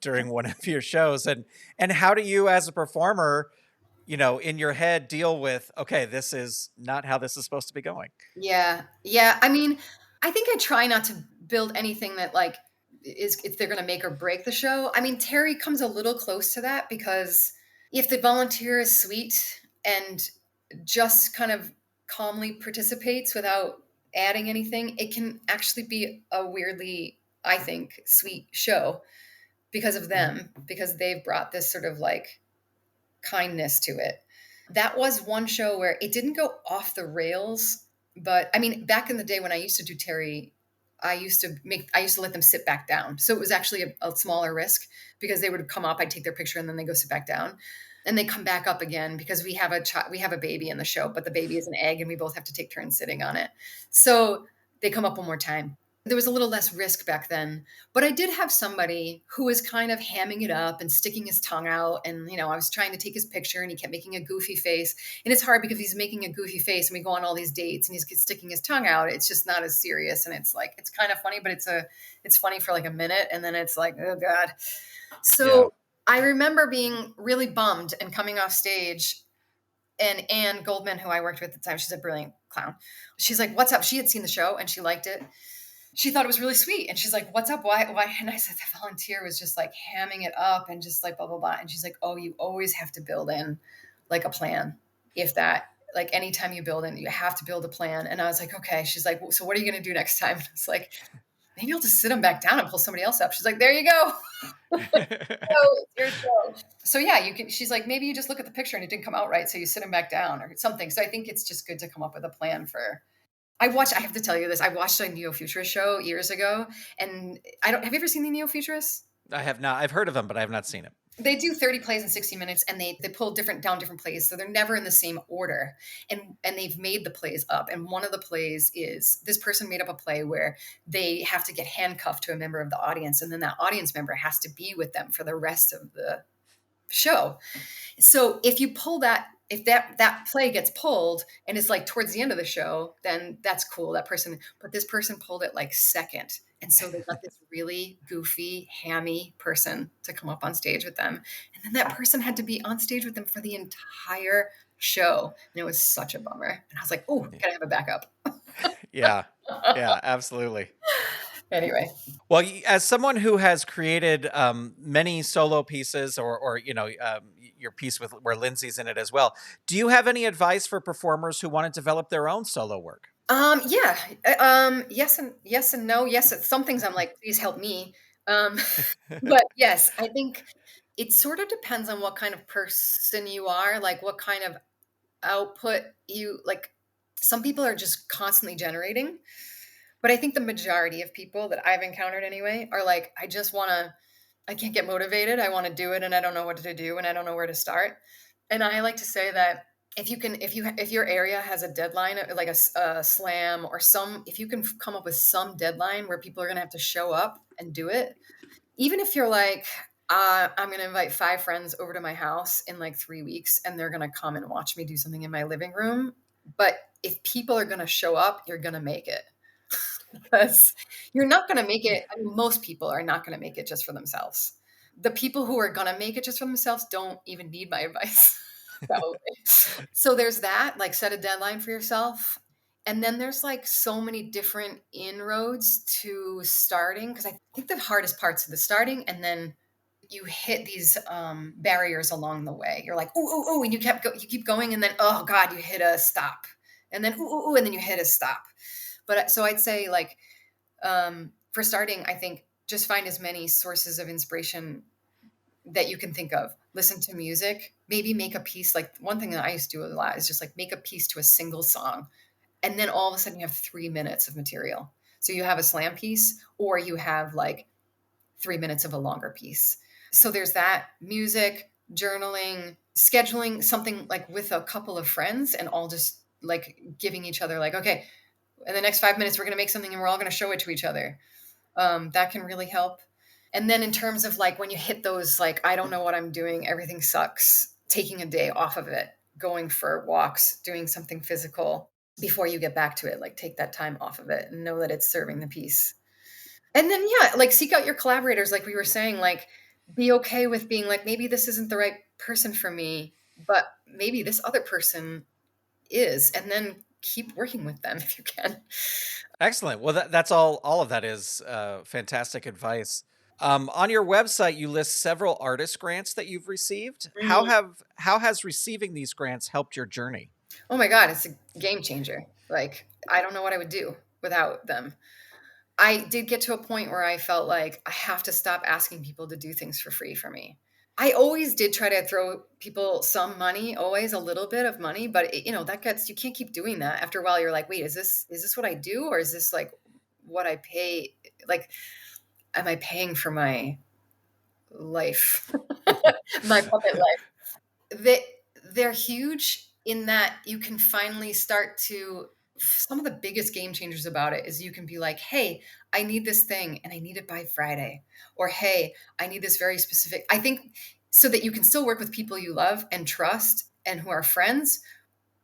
during one of your shows? And how do you, as a performer, in your head, deal with, okay, this is not how this is supposed to be going? Yeah. Yeah. I mean, I think I try not to build anything that like is if they're going to make or break the show. I mean, Terry comes a little close to that because if the volunteer is sweet and just kind of calmly participates without adding anything, it can actually be a weirdly, I think, sweet show because of Mhm. them, because they've brought this sort of like kindness to it. That was one show where it didn't go off the rails, but I mean, back in the day when I used to do Terry, I used to let them sit back down. So it was actually a smaller risk because they would come up, I'd take their picture and then they go sit back down. And they come back up again because we have a baby in the show, but the baby is an egg and we both have to take turns sitting on it. So they come up one more time. There was a little less risk back then, but I did have somebody who was kind of hamming it up and sticking his tongue out. And, I was trying to take his picture and he kept making a goofy face. And it's hard because he's making a goofy face and we go on all these dates and he's sticking his tongue out. It's just not as serious. And it's like, it's kind of funny, but it's funny for like a minute. And then it's like, oh God. Yeah. So I remember being really bummed and coming off stage. And Anne Goldman, who I worked with at the time, she's a brilliant clown. She's like, what's up? She had seen the show and she liked it. She thought it was really sweet. And she's like, what's up? Why? And I said, the volunteer was just like hamming it up and just like blah, blah, blah. And she's like, oh, you always have to build in like a plan. If that, like anytime you build in, you have to build a plan. And I was like, okay. She's like, so what are you going to do next time? And it's like, maybe I'll just sit them back down and pull somebody else up. She's like, there you go. It's your show. So yeah, you can, she's like, maybe you just look at the picture and it didn't come out right. So you sit them back down or something. So I think it's just good to come up with a plan for, I have to tell you this. I watched a Neo Futurist show years ago and have you ever seen the Neo Futurists? I have not. I've heard of them, but I have not seen it. They do 30 plays in 60 minutes and they pull different plays. So they're never in the same order. And they've made the plays up. And one of the plays is this person made up a play where they have to get handcuffed to a member of the audience. And then that audience member has to be with them for the rest of the show. So if that play gets pulled and it's like towards the end of the show, then that's cool. But this person pulled it like second. And so they got this really goofy, hammy person to come up on stage with them. And then that person had to be on stage with them for the entire show. And it was such a bummer. And I was like, oh, gotta have a backup. Yeah. Yeah, absolutely. Anyway. Well, as someone who has created many solo pieces, or your piece with where Lindsay's in it as well, do you have any advice for performers who want to develop their own solo work? Yeah. Yes and no. Yes, at some things I'm like, please help me. Um, but yes, I think it sort of depends on what kind of person you are, like what kind of output you like. Some people are just constantly generating, but I think the majority of people that I've encountered anyway are like, I can't get motivated. I want to do it and I don't know what to do and I don't know where to start. And I like to say that if your area has a deadline, like a slam or if you can come up with some deadline where people are going to have to show up and do it, even if you're like, I'm going to invite 5 friends over to my house in like 3 weeks and they're going to come and watch me do something in my living room. But if people are going to show up, you're going to make it because you're not going to make it. I mean, most people are not going to make it just for themselves. The people who are going to make it just for themselves don't even need my advice. Probably. So there's that, like set a deadline for yourself. And then there's like so many different inroads to starting because I think the hardest parts are the starting and then you hit these barriers along the way. You're like, ooh, and you keep going, and then oh god, you hit a stop, and then ooh, and then you hit a stop. But so I'd say like for starting, I think just find as many sources of inspiration that you can think of. Listen to music, maybe make a piece. Like one thing that I used to do a lot is just like make a piece to a single song And then all of a sudden you have 3 minutes of material. So you have a slam piece or you have like 3 minutes of a longer piece. So there's that music, journaling, scheduling something like with a couple of friends and all just like giving each other like, okay, in the next 5 minutes, we're going to make something and we're all going to show it to each other. That can really help. And then in terms of like when you hit those, like, I don't know what I'm doing, everything sucks, taking a day off of it, going for walks, doing something physical before you get back to it, like take that time off of it and know that it's serving the piece. And then, yeah, like seek out your collaborators, like we were saying, like be okay with being like, maybe this isn't the right person for me, but maybe this other person is, and then keep working with them if you can. Excellent. Well, that's all of that is fantastic advice. On your website, you list several artist grants that you've received. How has receiving these grants helped your journey? Oh my god, it's a game changer. Like, I don't know what I would do without them. I did get to a point where I felt like I have to stop asking people to do things for free for me. I always did try to throw people some money, always a little bit of money, but that gets, you can't keep doing that. After a while you're like, "Wait, is this what I do or is this like what I pay, like am I paying for my life?" My puppet life. They they're huge in that you can finally start to, some of the biggest game changers about it is you can be like, "Hey, I need this thing and I need it by Friday." Or, "Hey, I need this very specific." I think so that you can still work with people you love and trust and who are friends,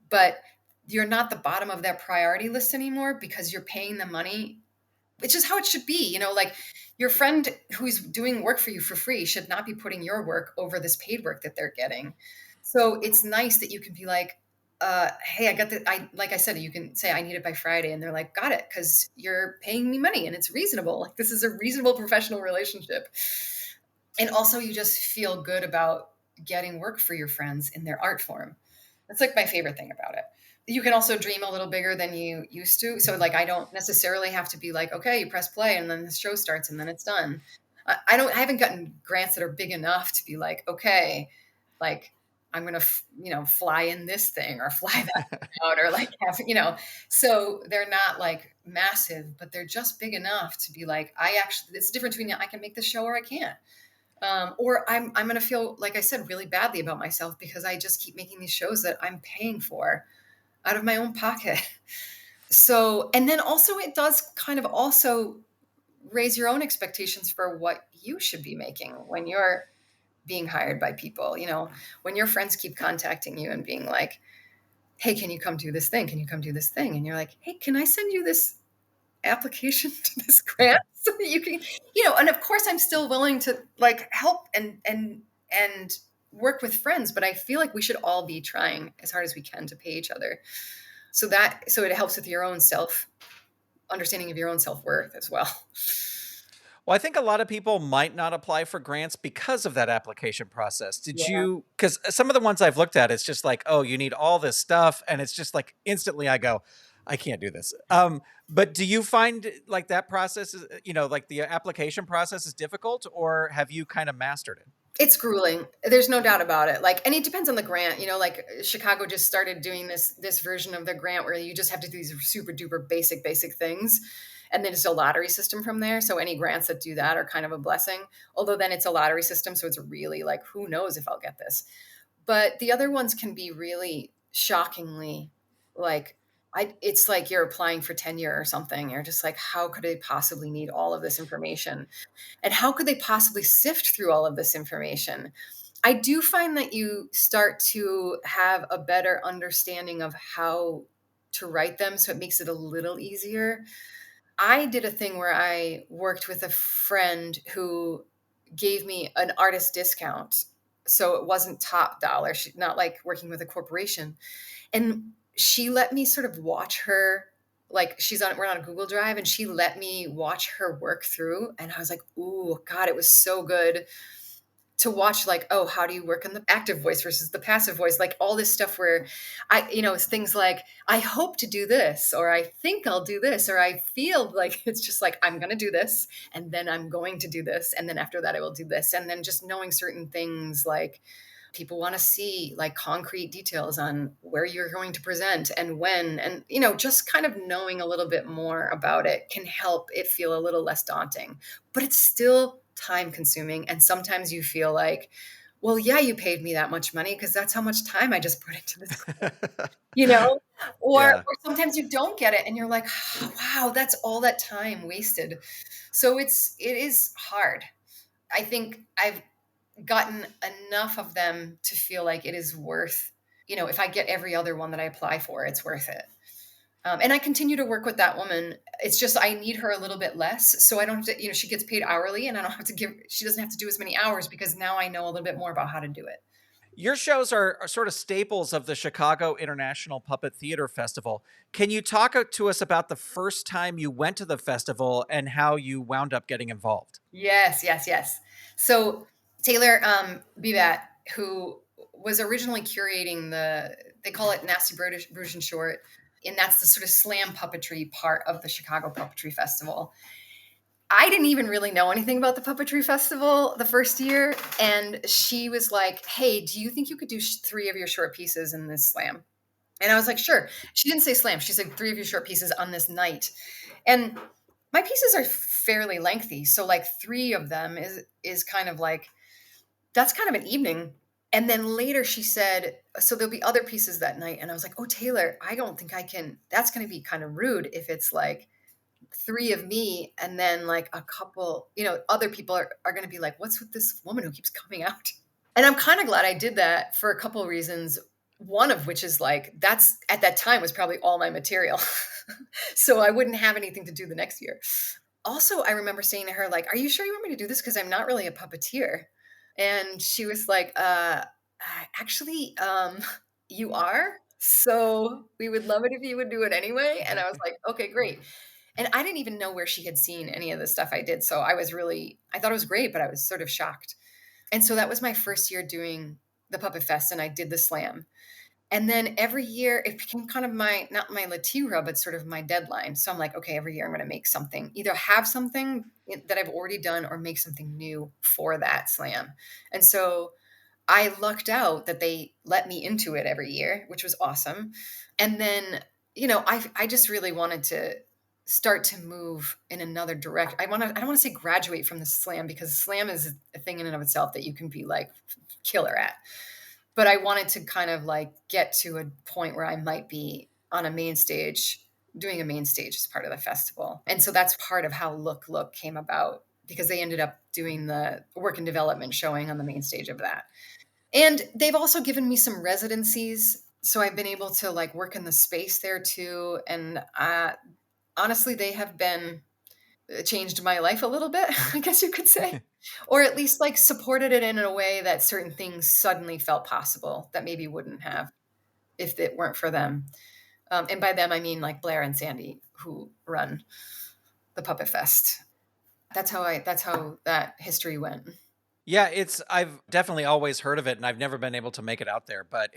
but you're not the bottom of their priority list anymore because you're paying them money. It's just how it should be, like your friend who's doing work for you for free should not be putting your work over this paid work that they're getting. So it's nice that you can be like, hey, I got the, I, like I said, you can say, I need it by Friday. And they're like, got it. Cause you're paying me money and it's reasonable. Like this is a reasonable professional relationship. And also you just feel good about getting work for your friends in their art form. That's like my favorite thing about it. You can also dream a little bigger than you used to. So like I don't necessarily have to be like, okay, you press play and then the show starts and then it's done. I haven't gotten grants that are big enough to be like, okay, like I'm gonna fly in this thing or fly that out or like have, so they're not like massive, but they're just big enough to be like, I actually, it's different between I can make this show or I can't. Or I'm going to feel, like I said, really badly about myself because I just keep making these shows that I'm paying for out of my own pocket. So, and then also it does kind of also raise your own expectations for what you should be making when you're being hired by people. When your friends keep contacting you and being like, "Hey, can you come do this thing? Can you come do this thing?" And you're like, "Hey, can I send you this application to this grant so that you can," and of course I'm still willing to like help and work with friends, but I feel like we should all be trying as hard as we can to pay each other. So it helps with your own self understanding of your own self-worth as well. Well, I think a lot of people might not apply for grants because of that application process. Did Yeah. you? Because some of the ones I've looked at, it's just like, oh, you need all this stuff, and it's just like instantly I go, I can't do this. But do you find like that process is, like the application process is difficult, or have you kind of mastered it? It's grueling. There's no doubt about it. Like, and it depends on the grant. Like Chicago just started doing this version of the grant where you just have to do these super duper basic things, and then it's a lottery system from there. So any grants that do that are kind of a blessing. Although then it's a lottery system, so it's really like, who knows if I'll get this. But the other ones can be really shockingly like, it's like you're applying for tenure or something. You're just like, how could they possibly need all of this information? And how could they possibly sift through all of this information? I do find that you start to have a better understanding of how to write them, so it makes it a little easier. I did a thing where I worked with a friend who gave me an artist discount. So it wasn't top dollar, not like working with a corporation. And she let me sort of watch her, like we're on a Google Drive and she let me watch her work through. And I was like, ooh, God, it was so good to watch, like, oh, how do you work on the active voice versus the passive voice? Like all this stuff where it's things like, I hope to do this, or I think I'll do this, or I feel like it's just like, I'm going to do this, and then I'm going to do this. And then after that, I will do this. And then just knowing certain things like People want to see like concrete details on where you're going to present and when, and just kind of knowing a little bit more about it can help it feel a little less daunting. But it's still time consuming, and sometimes you feel like, well, yeah, you paid me that much money because that's how much time I just put into this, you know? Or Yeah. or sometimes you don't get it and you're like, wow, that's all that time wasted. So it is hard. I think I've gotten enough of them to feel like it is worth, if I get every other one that I apply for, it's worth it. And I continue to work with that woman. It's just I need her a little bit less. So I don't have to, she gets paid hourly and I don't have to she doesn't have to do as many hours because now I know a little bit more about how to do it. Your shows are sort of staples of the Chicago International Puppet Theater Festival. Can you talk to us about the first time you went to the festival and how you wound up getting involved? Yes, yes, yes. So Taylor Bibat, who was originally curating they call it Nasty Bruges and Short, and that's the sort of slam puppetry part of the Chicago Puppetry Festival. I didn't even really know anything about the puppetry festival the first year, and she was like, "Hey, do you think you could do three of your short pieces in this slam?" And I was like, "Sure." She didn't say slam; she said three of your short pieces on this night. And my pieces are fairly lengthy, so like three of them is kind of like that's kind of an evening. And then later she said, "So there'll be other pieces that night." And I was like, "Oh, Taylor, I don't think I can. That's going to be kind of rude if it's like three of me and then like a couple, other people are going to be like, what's with this woman who keeps coming out?" And I'm kind of glad I did that for a couple of reasons. One of which is like, that's at that time was probably all my material. So I wouldn't have anything to do the next year. Also, I remember saying to her, like, "Are you sure you want me to do this? Because I'm not really a puppeteer." And she was like, actually, you are. So we would love it if you would do it anyway. And I was like, okay, great. And I didn't even know where she had seen any of the stuff I did. So I thought it was great, but I was sort of shocked. And so that was my first year doing the Puppet Fest, and I did the slam. And then every year it became kind of not my latira, but sort of my deadline. So I'm like, okay, every year I'm going to make something, either have something that I've already done or make something new for that slam. And so I lucked out that they let me into it every year, which was awesome. And then, I just really wanted to start to move in another direction. I don't want to say graduate from the slam because slam is a thing in and of itself that you can be like killer at. But I wanted to kind of like get to a point where I might be on a main stage, doing a main stage as part of the festival. And so that's part of how Look came about because they ended up doing the work and development showing on the main stage of that. And they've also given me some residencies. So I've been able to like work in the space there too. And honestly, they have been changed my life a little bit, I guess you could say, or at least like supported it in a way that certain things suddenly felt possible that maybe wouldn't have if it weren't for them. And by them, I mean like Blair and Sandy who run the Puppet Fest. That's how that history went. Yeah, I've definitely always heard of it and I've never been able to make it out there, but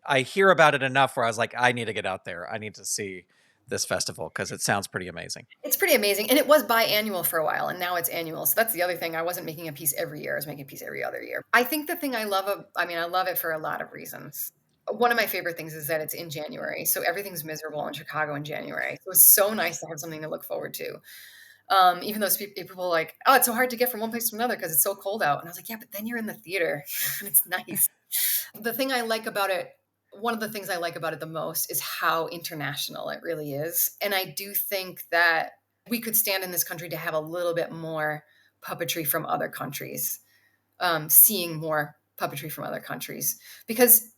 I hear about it enough where I was like, I need to get out there. I need to see this festival because it sounds pretty amazing. It's pretty amazing. And it was biannual for a while, and now it's annual. So that's the other thing. I wasn't making a piece every year. I was making a piece every other year. I think the thing I love it for a lot of reasons. One of my favorite things is that it's in January. So everything's miserable in Chicago in January. So it's so nice to have something to look forward to. Even though people are like, oh, it's so hard to get from one place to another because it's so cold out. And I was like, yeah, but then you're in the theater and it's nice. The thing I like about it, one of the things I like about it the most is how international it really is. And I do think that we could stand in this country to have a little bit more puppetry from other countries, seeing more puppetry from other countries, because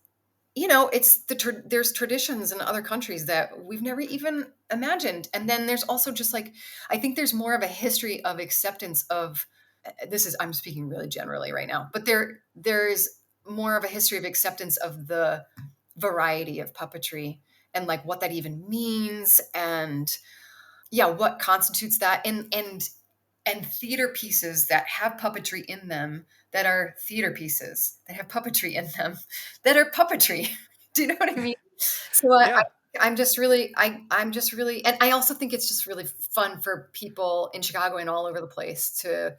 there's traditions in other countries that we've never even imagined. And then there's also just like, I think there's more of a history of acceptance of I'm speaking really generally right now, but there's more of a history of acceptance of the variety of puppetry and like what that even means, and yeah, what constitutes that, and theater pieces that have puppetry in them, that are theater pieces that have puppetry in them, that are puppetry. Do you know what I mean? So Yeah. I'm just really, and I also think it's just really fun for people in Chicago and all over the place to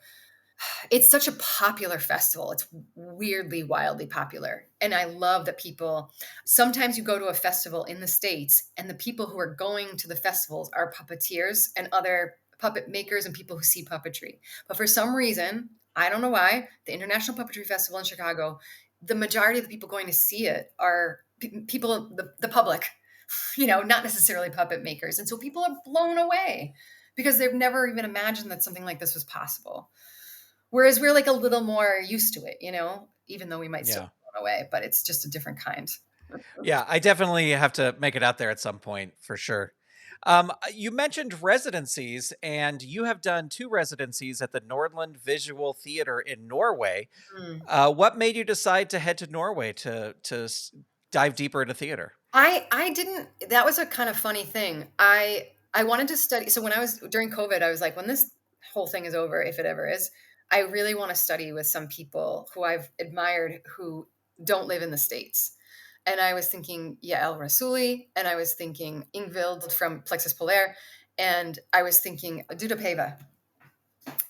It's such a popular festival. It's weirdly, wildly popular. And I love that people sometimes you go to a festival in the States and the people who are going to the festivals are puppeteers and other puppet makers and people who see puppetry. But for some reason, I don't know why, the International Puppetry Festival in Chicago, the majority of the people going to see it are people, the public, not necessarily puppet makers. And so people are blown away because they've never even imagined that something like this was possible. Whereas we're like a little more used to it, even though we might still Yeah. be blown away, but it's just a different kind. Yeah, I definitely have to make it out there at some point for sure. You mentioned residencies, and you have done two residencies at the Nordland Visual Theater in Norway. Mm. What made you decide to head to Norway to dive deeper into theater? I didn't that was a kind of funny thing. I wanted to study so when I was during COVID, I was like, when this whole thing is over, if it ever is, I really want to study with some people who I've admired who don't live in the States. And I was thinking Yael Rasuli, and I was thinking Ingvild from Plexus Polaire, and I was thinking Duda Peva.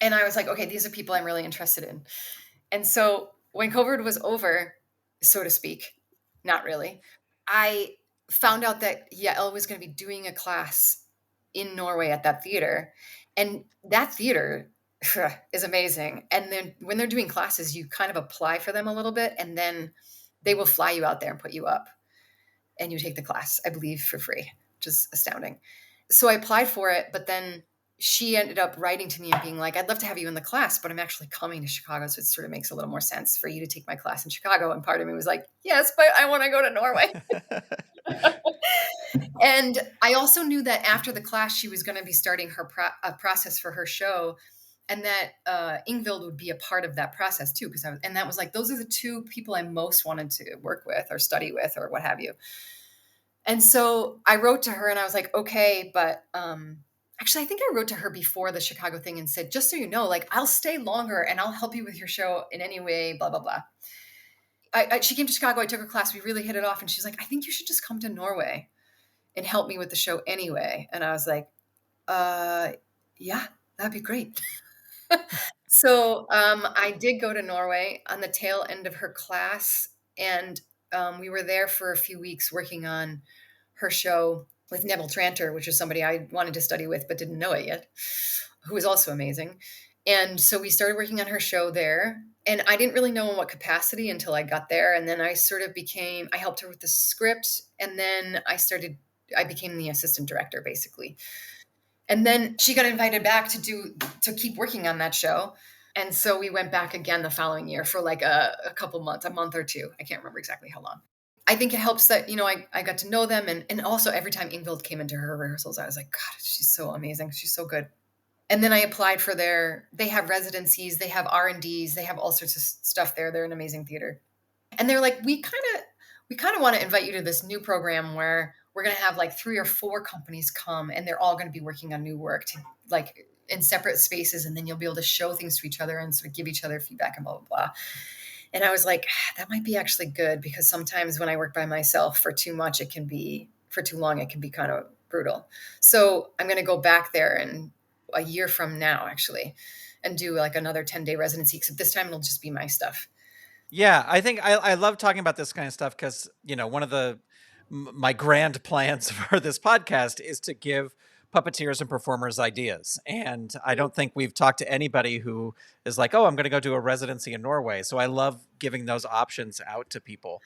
And I was like, okay, these are people I'm really interested in. And so when COVID was over, so to speak, not really, I found out that Yael was going to be doing a class in Norway at that theater. And that theater is amazing. And then when they're doing classes, you kind of apply for them a little bit, and then they will fly you out there and put you up. And you take the class, I believe, for free, which is astounding. So I applied for it, but then she ended up writing to me and being like, I'd love to have you in the class, but I'm actually coming to Chicago. So it sort of makes a little more sense for you to take my class in Chicago. And part of me was like, yes, but I want to go to Norway. And I also knew that after the class, she was going to be starting her process for her show, and that Ingvild would be a part of that process too. And that was like, those are the two people I most wanted to work with or study with or what have you. And so I wrote to her and I was like, okay, but actually, I think I wrote to her before the Chicago thing and said, just so you know, like, I'll stay longer and I'll help you with your show in any way, blah, blah, blah. She came to Chicago. I took her class. We really hit it off. And she's like, I think you should just come to Norway and help me with the show anyway. And I was like, uh, yeah, that'd be great. So I did go to Norway on the tail end of her class. And we were there for a few weeks working on her show with Neville Tranter, which is somebody I wanted to study with but didn't know it yet, who is also amazing. And so we started working on her show there. And I didn't really know in what capacity until I got there. And then I helped her with the script. And then I became the assistant director basically. And then she got invited back to keep working on that show. And so we went back again the following year for like a couple months, a month or two. I can't remember exactly how long. I think it helps that, I got to know them. And also every time Ingvild came into her rehearsals, I was like, God, she's so amazing. She's so good. And then I applied for they have residencies, they have R&Ds, they have all sorts of stuff there. They're an amazing theater. And they're like, we kind of want to invite you to this new program where we're going to have like 3 or 4 companies come and they're all going to be working on new work like in separate spaces. And then you'll be able to show things to each other and sort of give each other feedback and blah, blah, blah. And I was like, that might be actually good because sometimes when I work by myself for too long, it can be kind of brutal. So I'm going to go back there in a year from now, actually, and do like another 10-day residency, except this time it'll just be my stuff. Yeah, I think I love talking about this kind of stuff because, one of my grand plans for this podcast is to give puppeteers and performers ideas. And I don't think we've talked to anybody who is like, oh, I'm going to go do a residency in Norway. So I love giving those options out to people.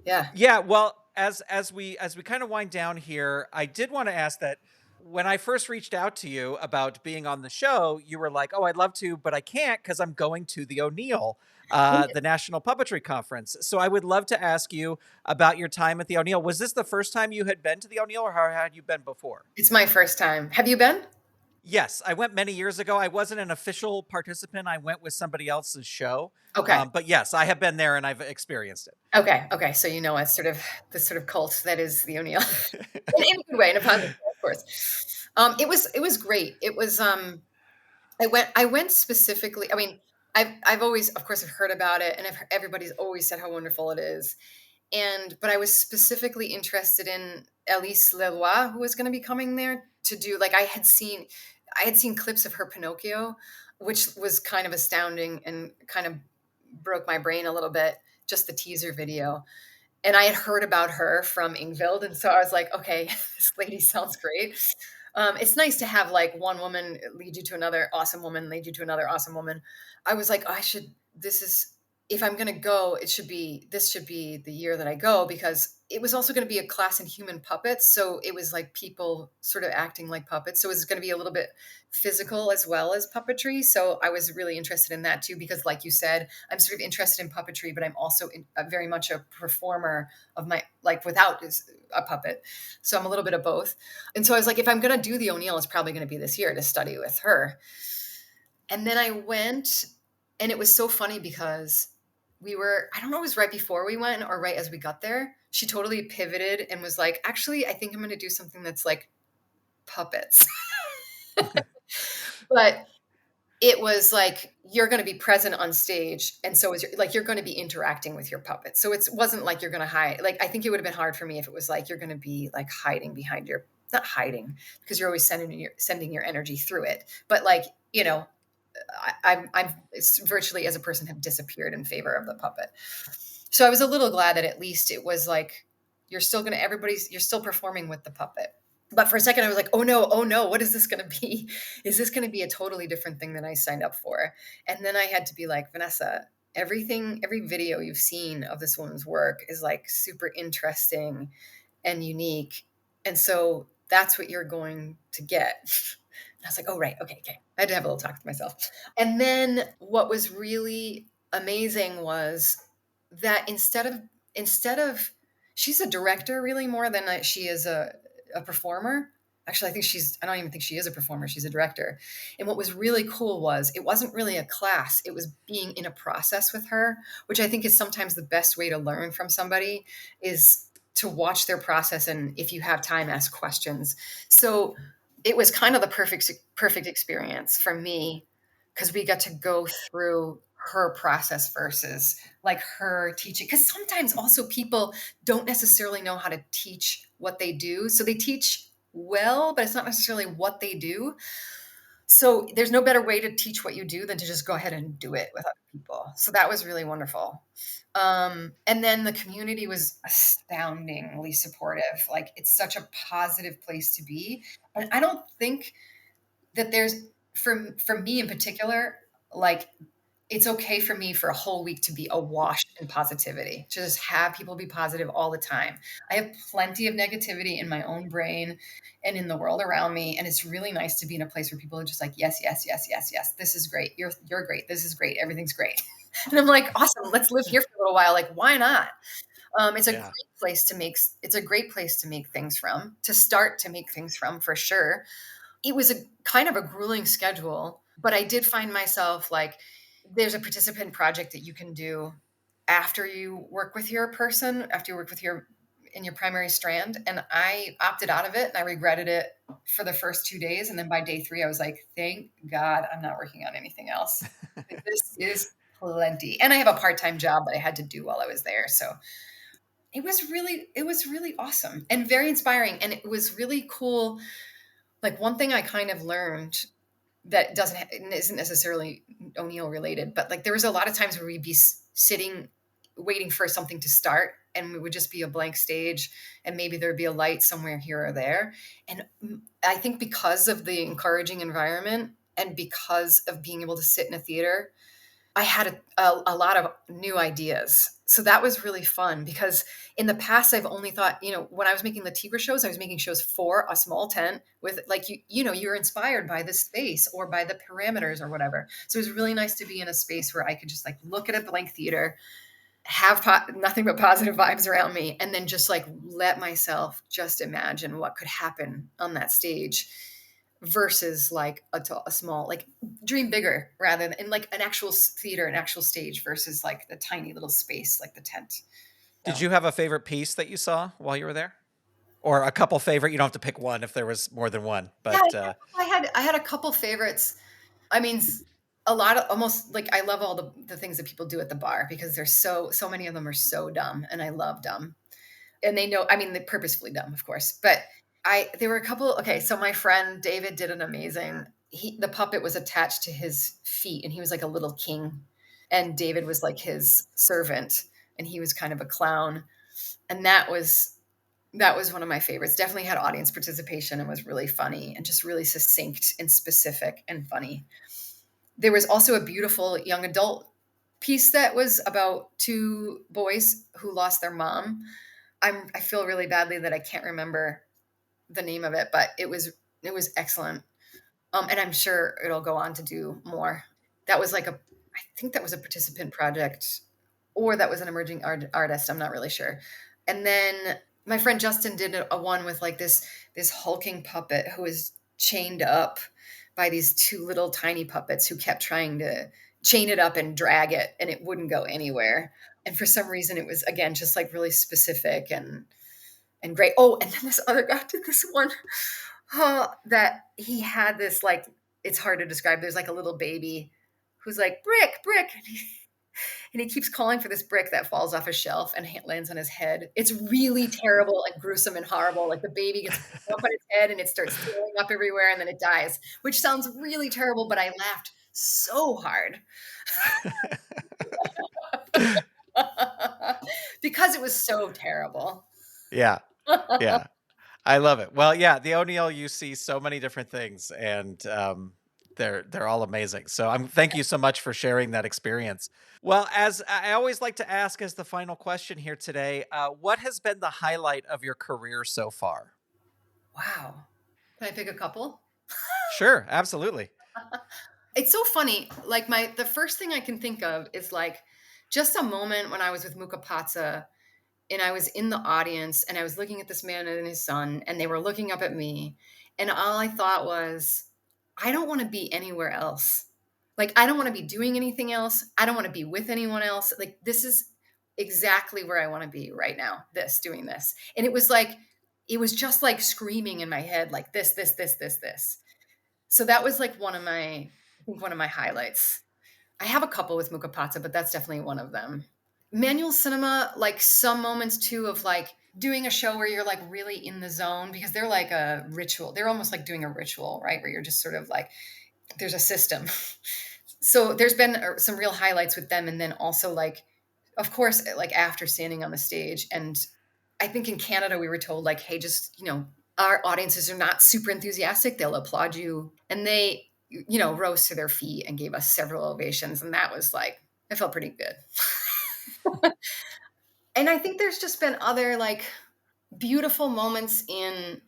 Yeah. Yeah, well, as we kind of wind down here, I did want to ask that when I first reached out to you about being on the show, you were like, "Oh, I'd love to, but I can't because I'm going to the O'Neill, the National Puppetry Conference." So I would love to ask you about your time at the O'Neill. Was this the first time you had been to the O'Neill, or how had you been before? It's my first time. Have you been? Yes, I went many years ago. I wasn't an official participant. I went with somebody else's show. Okay. But yes, I have been there and I've experienced Okay. Okay. So it's sort of this sort of cult that is the O'Neill it. in a good way, in a positive way, of course. It was great. I went specifically. I mean, I've always, of course, I've heard about it, and everybody's always said how wonderful it is. But I was specifically interested in Elise Leloir, who was going to be coming there to do. Like I had seen clips of her Pinocchio, which was kind of astounding and kind of broke my brain a little bit, just the teaser video. And I had heard about her from Ingvild, and so I was like, "Okay, this lady sounds great." It's nice to have, like, one woman lead you to another awesome woman, lead you to another awesome woman. I was like, "I should this is if I'm gonna go, this should be the year that I go," because it was also gonna be a class in human puppets, so it was like people sort of acting like puppets, so it was gonna be a little bit physical as well as puppetry, so I was really interested in that too because, like you said, I'm sort of interested in puppetry, but I'm also very much a performer of my like, without a puppet, so I'm a little bit of both, and so I was like, "If I'm gonna do the O'Neill, it's probably gonna be this year to study with her." And then I went, and it was so funny because I don't know, it was right before we went or right as we got there. She totally pivoted and was like, "Actually, I think I'm gonna do something that's like puppets." But it was like, you're gonna be present on stage, and so is you're gonna be interacting with your puppet. So it wasn't like you're gonna hide. Like, I think it would have been hard for me if it was like you're gonna be like hiding behind your not hiding, because you're always sending your energy through it. But like, I'm it's virtually as a person have disappeared in favor of the puppet. So I was a little glad that at least it was like you're still performing with the puppet. But for a second I was like, oh no, what is this going to be? Is this going to be a totally different thing than I signed up for? And then I had to be like, Vanessa, every video you've seen of this woman's work is like super interesting and unique. And so that's what you're going to get. And I was like, oh, right. Okay. Okay. I had to have a little talk to myself. And then what was really amazing was that instead of she's a director really more than she is a performer. Actually, I don't even think she is a performer. She's a director. And what was really cool was it wasn't really a class. It was being in a process with her, which I think is sometimes the best way to learn from somebody is to watch their process. And if you have time, ask questions. So it was kind of the perfect experience for me because we got to go through her process versus like her teaching. Because sometimes also people don't necessarily know how to teach what they do. So they teach well, but it's not necessarily what they do. So there's no better way to teach what you do than to just go ahead and do it with other people. So that was really wonderful. And then the community was astoundingly supportive. Like it's such a positive place to be. And I don't think that there's for me in particular, like it's okay for me for a whole week to be awash in positivity, to just have people be positive all the time. I have plenty of negativity in my own brain and in the world around me. And it's really nice to be in a place where people are just like, yes, yes, yes, yes, yes. This is great. You're great. This is great. Everything's great. And I'm like, awesome. Let's live here for a little while. Like, why not? It's a great Yeah. it's a great place to make things from, to start to make things from for sure. It was a kind of a grueling schedule, but I did find myself like there's a participant project that you can do after you work with your person, after you work with your in your primary strand. And I opted out of it and I regretted it for the first 2 days. And then by day 3, I was like, thank God I'm not working on anything else. Like, this is plenty. And I have a part-time job that I had to do while I was there. So it was really awesome and very inspiring. And it was really cool. Like one thing I kind of learned that isn't necessarily O'Neill related, but like there was a lot of times where we'd be sitting waiting for something to start and it would just be a blank stage and maybe there'd be a light somewhere here or there. And I think because of the encouraging environment and because of being able to sit in a theater, I had a lot of new ideas. So that was really fun because in the past I've only thought, when I was making the Tigra shows, I was making shows for a small tent with like you're inspired by the space or by the parameters or whatever. So it was really nice to be in a space where I could just like look at a blank theater, have nothing but positive vibes around me, and then just like let myself just imagine what could happen on that stage versus like a small like dream bigger rather than in like an actual theater, an actual stage versus like the tiny little space like the tent. Did So you have a favorite piece that you saw while you were there? Or a couple favorite? You don't have to pick one if there was more than one, yeah, but I had a couple favorites. I mean, a lot of almost like I love all the things that people do at the bar because there's so many of them are so dumb and I love dumb. And they know, I mean, they're purposefully dumb, of course. But there were a couple. Okay, so my friend David did an amazing. the puppet was attached to his feet, and he was like a little king, and David was like his servant, and he was kind of a clown, and that was one of my favorites. Definitely had audience participation and was really funny and just really succinct and specific and funny. There was also a beautiful young adult piece that was about two boys who lost their mom. I feel really badly that I can't remember the name of it, but it was excellent. And I'm sure it'll go on to do more. That was like I think that was a participant project, or that was an emerging artist. I'm not really sure. And then my friend Justin did a one with like this hulking puppet who was chained up by these two little tiny puppets who kept trying to chain it up and drag it, and it wouldn't go anywhere. And for some reason, it was again just like really specific and great. Oh, and then this other guy did this one that he had this like, it's hard to describe. There's like a little baby who's like, brick, brick. And he keeps calling for this brick that falls off a shelf and lands on his head. It's really terrible and gruesome and horrible. Like the baby gets up on its head and it starts throwing up everywhere and then it dies, which sounds really terrible, but I laughed so hard because it was so terrible. Yeah. Yeah. I love it. Well, yeah, the O'Neill, you see so many different things, and they're all amazing. So thank you so much for sharing that experience. Well, as I always like to ask as the final question here today, what has been the highlight of your career so far? Wow. Can I pick a couple? Sure, absolutely. It's so funny. Like the first thing I can think of is like just a moment when I was with Mucca Pazza and I was in the audience and I was looking at this man and his son and they were looking up at me and all I thought was, I don't want to be anywhere else. Like I don't want to be doing anything else. I don't want to be with anyone else. Like this is exactly where I want to be right now. Doing this. And it was just like screaming in my head like this. So that was like I think one of my highlights. I have a couple with Mucca Pazza, but that's definitely one of them. Manual cinema, like some moments too of like doing a show where you're like really in the zone because they're like a ritual. They're almost like doing a ritual, right? Where you're just sort of like, there's a system. So there's been some real highlights with them. And then also like, of course, like after standing on the stage. And I think in Canada, we were told like, hey, just, our audiences are not super enthusiastic. They'll applaud you. And they, rose to their feet and gave us several ovations. And that was like, I felt pretty good. And I think there's just been other like beautiful moments in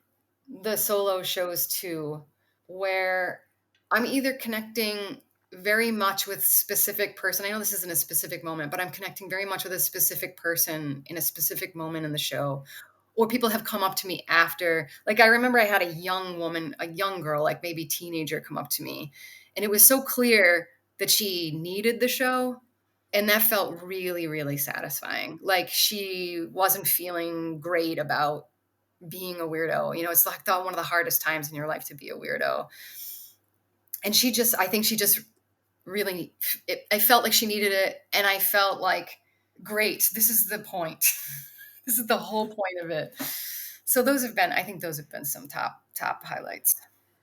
the solo shows too, where I'm either connecting very much with specific person. I know this isn't a specific moment, but I'm connecting very much with a specific person in a specific moment in the show. Or people have come up to me after. Like I remember I had a young woman, a young girl, like maybe teenager, come up to me. And it was so clear that she needed the show. And that felt really, really satisfying. Like she wasn't feeling great about being a weirdo. It's like one of the hardest times in your life to be a weirdo. And I think she just really, I felt like she needed it. And I felt like, great, this is the point. This is the whole point of it. So I think those have been some top highlights.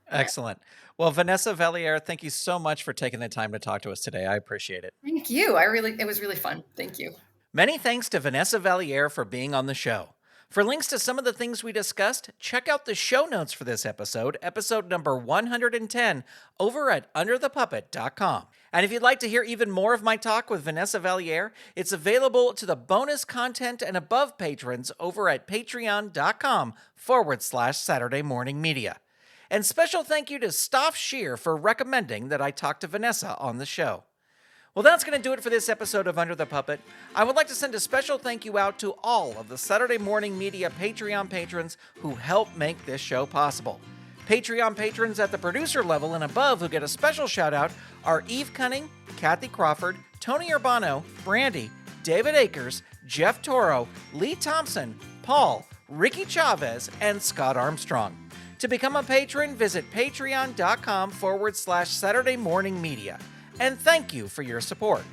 Yeah. Excellent. Well, Vanessa Valliere, thank you so much for taking the time to talk to us today. I appreciate it. Thank you. It was really fun. Thank you. Many thanks to Vanessa Valliere for being on the show. For links to some of the things we discussed, check out the show notes for this episode number 110, over at underthepuppet.com. And if you'd like to hear even more of my talk with Vanessa Valliere, it's available to the bonus content and above patrons over at patreon.com/Saturday Morning Media. And special thank you to Staff Shear for recommending that I talk to Vanessa on the show. Well, that's going to do it for this episode of Under the Puppet. I would like to send a special thank you out to all of the Saturday Morning Media Patreon patrons who help make this show possible. Patreon patrons at the producer level and above who get a special shout out are Eve Cunning, Kathy Crawford, Tony Urbano, Brandy, David Akers, Jeff Toro, Lee Thompson, Paul, Ricky Chavez, and Scott Armstrong. To become a patron, visit patreon.com/Saturday Morning Media. And thank you for your support.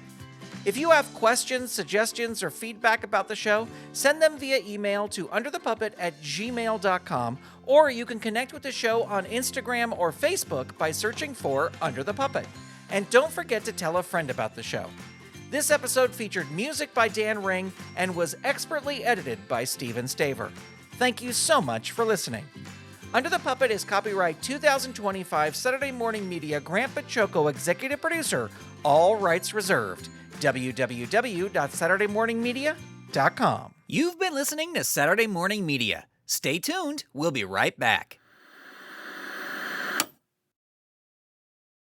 If you have questions, suggestions, or feedback about the show, send them via email to underthepuppet@gmail.com, or you can connect with the show on Instagram or Facebook by searching for Under the Puppet. And don't forget to tell a friend about the show. This episode featured music by Dan Ring and was expertly edited by Steven Staver. Thank you so much for listening. Under the Puppet is copyright 2025 Saturday Morning Media Grant Pachoco executive producer, all rights reserved. www.saturdaymorningmedia.com. You've been listening to Saturday Morning Media. Stay tuned. We'll be right back.